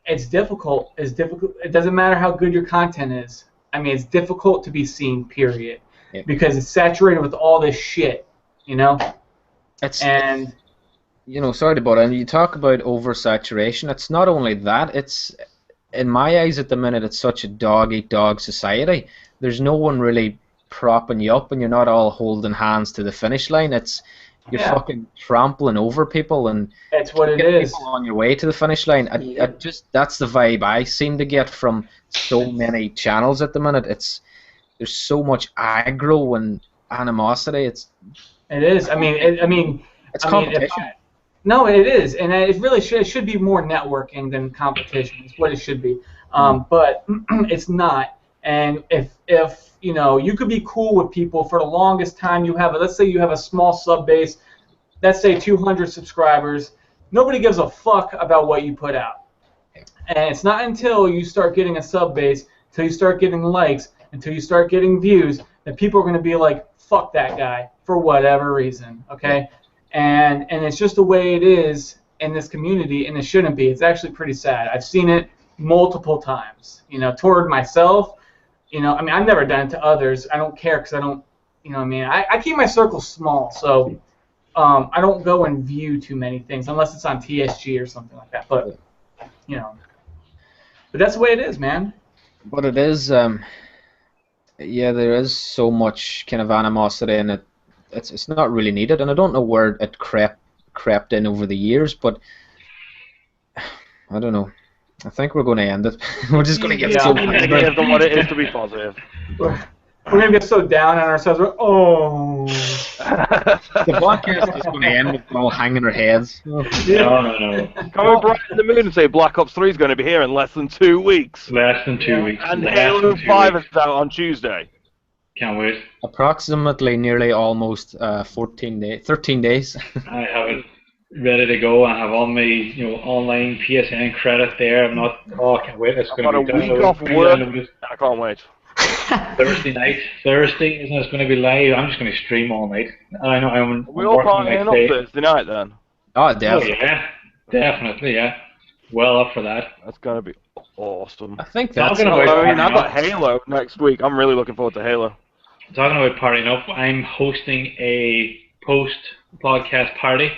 It's difficult. It's difficult. It doesn't matter how good your content is. I mean, it's difficult to be seen, period, because it's saturated with all this shit, And sorry about it. And you talk about oversaturation. It's not only that. It's, in my eyes at the minute, it's such a dog-eat-dog society. There's no one really propping you up, and you're not all holding hands to the finish line. You're fucking trampling over people, and that's what it is. People on your way to the finish line. That's the vibe I seem to get from so many channels at the minute. There's so much aggro and animosity. It is. I mean, it's competition. No, it is, and it really should be more networking than competition. It's what it should be, but it's not. And if you could be cool with people for the longest time. Let's say you have a small sub base, let's say 200 subscribers. Nobody gives a fuck about what you put out. And it's not until you start getting a sub base, until you start getting likes, until you start getting views, that people are going to be like, fuck that guy for whatever reason, okay? And it's just the way it is in this community, and it shouldn't be. It's actually pretty sad. I've seen it multiple times, toward myself. I've never done it to others. I don't care because I don't, I keep my circle small, so I don't go and view too many things unless it's on TSG or something like that. But, but that's the way it is, man. But it is, there is so much kind of animosity, and it's not really needed. And I don't know where it crept in over the years, but I don't know. I think we're going to end it. We're just going to get so give them what it is to be positive. We're going to get so down on ourselves. The podcast is going to end with all hanging our heads. No. Come on, Brian in the moon and say Black Ops 3 is going to be here in less than 2 weeks. Less than 2 weeks. And Halo 5 is out on Tuesday. Can't wait. Approximately, nearly, almost 13 days. I have it ready to go. I have all my online PSN credit there. I can't wait. It's going to be a week off work. I can't wait. Thursday, isn't it? It's going to be live. I'm just going to stream all night. I know I'm we all partying up Thursday night then. Oh, definitely. Oh, yeah. Definitely, yeah. Well up for that. That's going to be awesome. I think that's... I've got Halo next week. I'm really looking forward to Halo. Talking about partying up, I'm hosting a post-podcast party.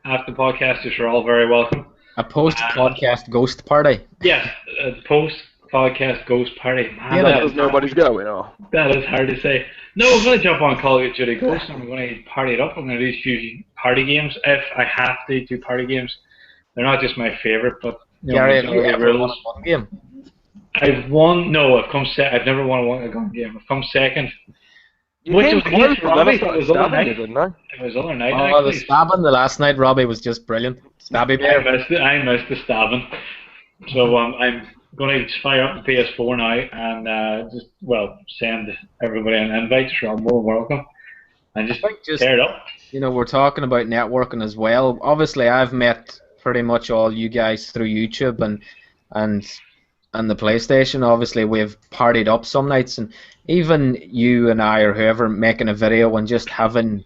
After the podcast, you're all very welcome. A post-podcast ghost party? Yes, a post-podcast ghost party. Man, because nobody's going, That is hard to say. No, we're going to jump on Call of Duty Ghost and we're going to party it up. I'm going to do a few party games. If I have to do party games, they're not just my favourite, but... Gary, have you ever won a gun game? I've won... No, I've never won a gun game. I've come second. Which was close, it was other night. It was other night. Oh, the stabbing the last night, Robbie, was just brilliant. Stabby bear. I missed the stabbing. So I'm going to fire up the PS4 now and send everybody an invite. So I'm more welcome. And just tear it up. We're talking about networking as well. Obviously, I've met pretty much all you guys through YouTube and the PlayStation. Obviously, we've partied up some nights, and even you and I or whoever making a video and just having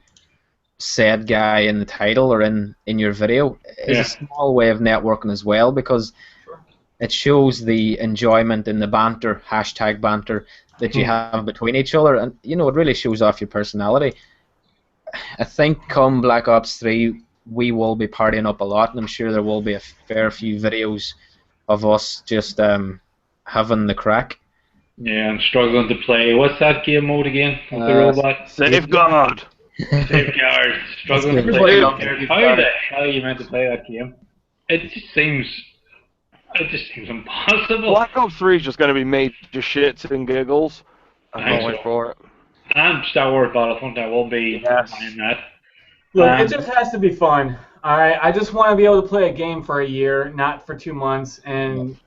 said guy in the title or in your video is a small way of networking as well, because it shows the enjoyment in the banter, hashtag banter, that you have between each other, and it really shows off your personality. I think come Black Ops 3 we will be partying up a lot, and I'm sure there will be a fair few videos of us just having the crack. Yeah, I'm struggling to play. What's that game mode again? With the robot? Safeguard. Safeguard. Struggling to play. How the hell are you meant to play that game? It just seems impossible. Black Ops 3 is just going to be made just shits and giggles. I can't wait for it. And Star Wars Battlefront, I will be buying that. Look, it just has to be fun. Alright, I just want to be able to play a game for a year, not for 2 months, and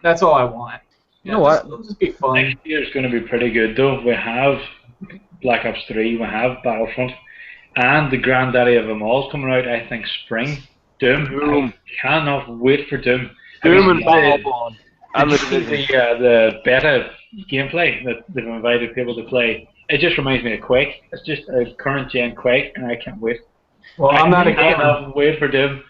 that's all I want. You know what? It'll just be fun. Next year is going to be pretty good, though. We have Black Ops 3, we have Battlefront, and the granddaddy of them all coming out, I think, spring. Doom. I cannot wait for Doom. Doom and Battleborn. And Did you see the beta gameplay that they've invited people to play? It just reminds me of Quake. It's just a current gen Quake, and I can't wait. Well, I'm not a gamer. I'll wait for Doom.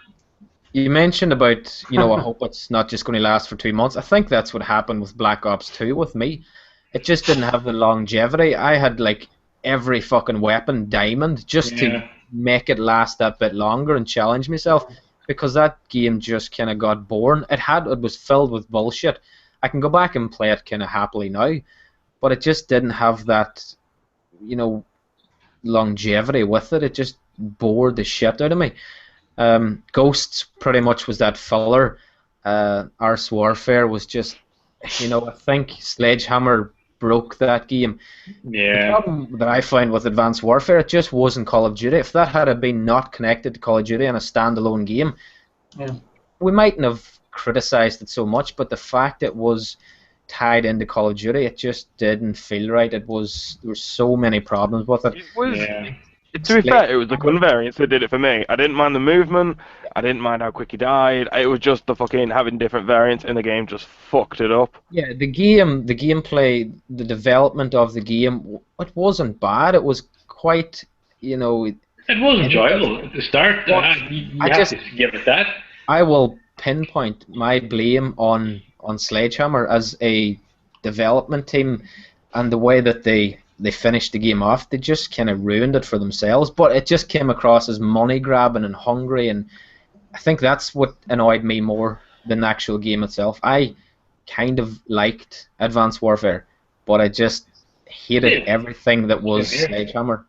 You mentioned about, I hope it's not just going to last for 2 months. I think that's what happened with Black Ops 2 with me. It just didn't have the longevity. I had like every fucking weapon diamond just to make it last that bit longer and challenge myself, because that game just kind of got boring. It was filled with bullshit. I can go back and play it kind of happily now, but it just didn't have that, longevity with it. It just bored the shit out of me. Ghosts pretty much was that filler. Arse Warfare was just, I think Sledgehammer broke that game. Yeah. The problem that I find with Advanced Warfare, it just wasn't Call of Duty. If that had been not connected to Call of Duty and a standalone game, we mightn't have criticized it so much, but the fact it was tied into Call of Duty, it just didn't feel right. There were so many problems with it. It was, to be fair, it was the gun variants that did it for me. I didn't mind the movement, I didn't mind how quick he died. It was just the fucking having different variants in the game just fucked it up. Yeah, the gameplay, the development of the game, it wasn't bad. It was quite, It was enjoyable at the start. You have to give it that. I will pinpoint my blame on Sledgehammer as a development team, and the way that they finished the game off. They just kind of ruined it for themselves, but it just came across as money grabbing and hungry, and I think that's what annoyed me more than the actual game itself. I kind of liked Advanced Warfare, but I just hated everything that was Sledgehammer.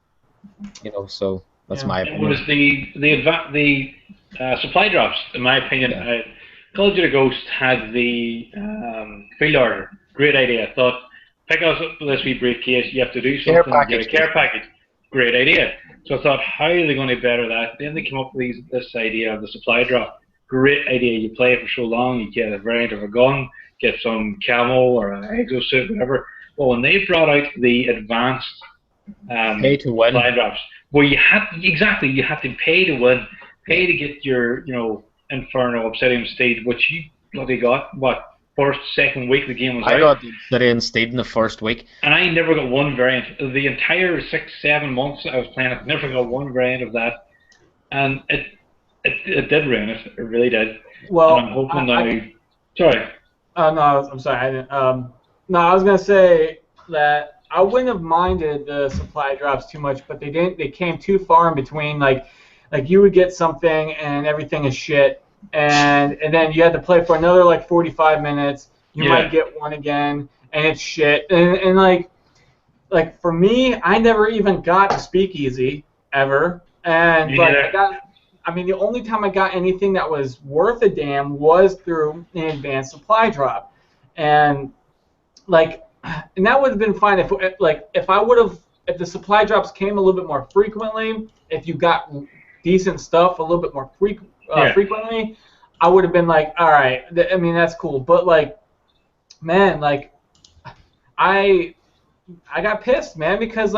So that's my opinion. It was the supply drops, in my opinion. Call of Duty Ghosts had the field order. Great idea. I thought, pick up this wee briefcase, you have to do something, get a care package. Great idea. So I thought, how are they going to better that? Then they came up with this idea of the supply drop. Great idea. You play it for so long, you get a variant of a gun, get some camo or an exosuit, whatever. Well, when they brought out the advanced pay to win supply drops, where you had to pay to win, pay to get your Inferno Obsidian Steed, which you bloody got first, second week the game was out. I got the Obsidian Steed in the first week, and I never got one variant. The entire 6-7 months I was playing it, never got one variant of that, and it did ruin it. It really did. Well, and I'm hoping now. Sorry. No, I'm sorry. I didn't. No, I was gonna say that I wouldn't have minded the supply drops too much, but they didn't. They came too far in between. Like you would get something and everything is shit, and then you had to play for another 45 minutes. You might get one again, and it's shit. And like for me, I never even got to Speakeasy ever, and the only time I got anything that was worth a damn was through an advanced supply drop, and that would have been fine if the supply drops came a little bit more frequently, if you got decent stuff a little bit more frequently, I would have been like, all right, that's cool. But I got pissed, man, because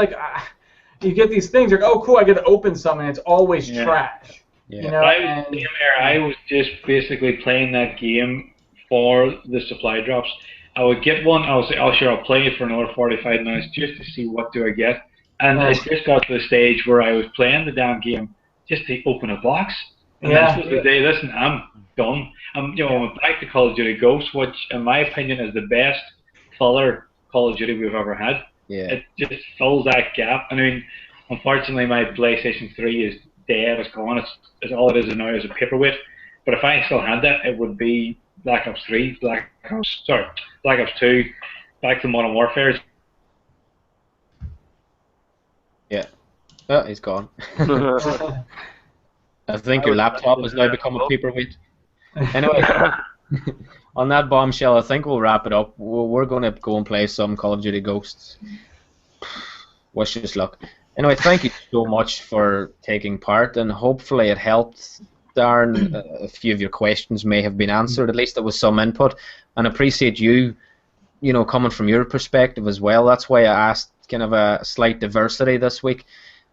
you get these things, you're like, oh cool, I get to open something, and it's always trash. Yeah. I was just basically playing that game for the supply drops. I would get one, I would say, oh sure, I'll play it for another 45 minutes just to see what do I get. And it just got to the stage where I was playing the damn game just to open a box. And this was the day, listen, I'm done. I'm back to Call of Duty Ghosts, which in my opinion is the best filler Call of Duty we've ever had. Yeah. It just fills that gap. I mean, unfortunately my PlayStation 3 is dead, it's gone. It's all it is now is a paperweight. But if I still had that, it would be Black Ops 3, Black Ops 2, back to Modern Warfare. Yeah. Oh, he's gone. I think your laptop has now become a paperweight. Anyway, on that bombshell, I think we'll wrap it up. We're going to go and play some Call of Duty Ghosts. Wish us luck. Anyway, thank you so much for taking part, and hopefully it helped, Darren. A few of your questions may have been answered. At least there was some input, and appreciate you, coming from your perspective as well. That's why I asked kind of a slight diversity this week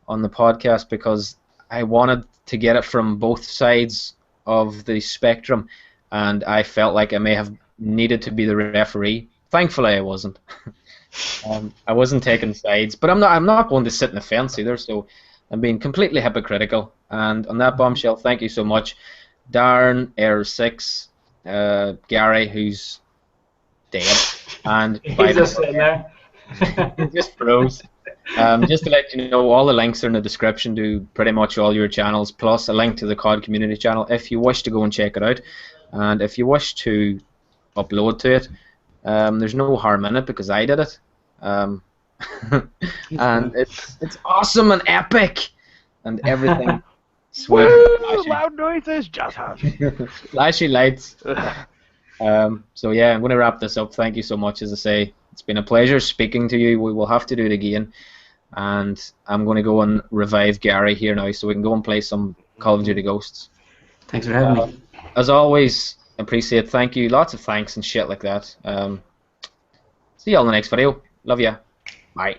on the podcast, because I wanted to get it from both sides of the spectrum, and I felt like I may have needed to be the referee. Thankfully, I wasn't. I wasn't taking sides, but I'm not going to sit in the fence either. So I'm being completely hypocritical. And on that bombshell, thank you so much, Darren, Air6, Gary, who's dead, and He's just sitting there. just froze. Just to let you know, all the links are in the description to pretty much all your channels, plus a link to the COD community channel if you wish to go and check it out. And if you wish to upload to it, there's no harm in it because I did it. And it's awesome and epic and everything. Swift, Woo! Loud noises, jazz hands. flashy lights. So yeah, I'm going to wrap this up. Thank you so much. As I say, it's been a pleasure speaking to you. We will have to do it again. And I'm going to go and revive Gary here now so we can go and play some Call of Duty Ghosts. Thanks for having me. As always, appreciate. Thank you. Lots of thanks and shit like that. See you all in the next video. Love ya. Bye.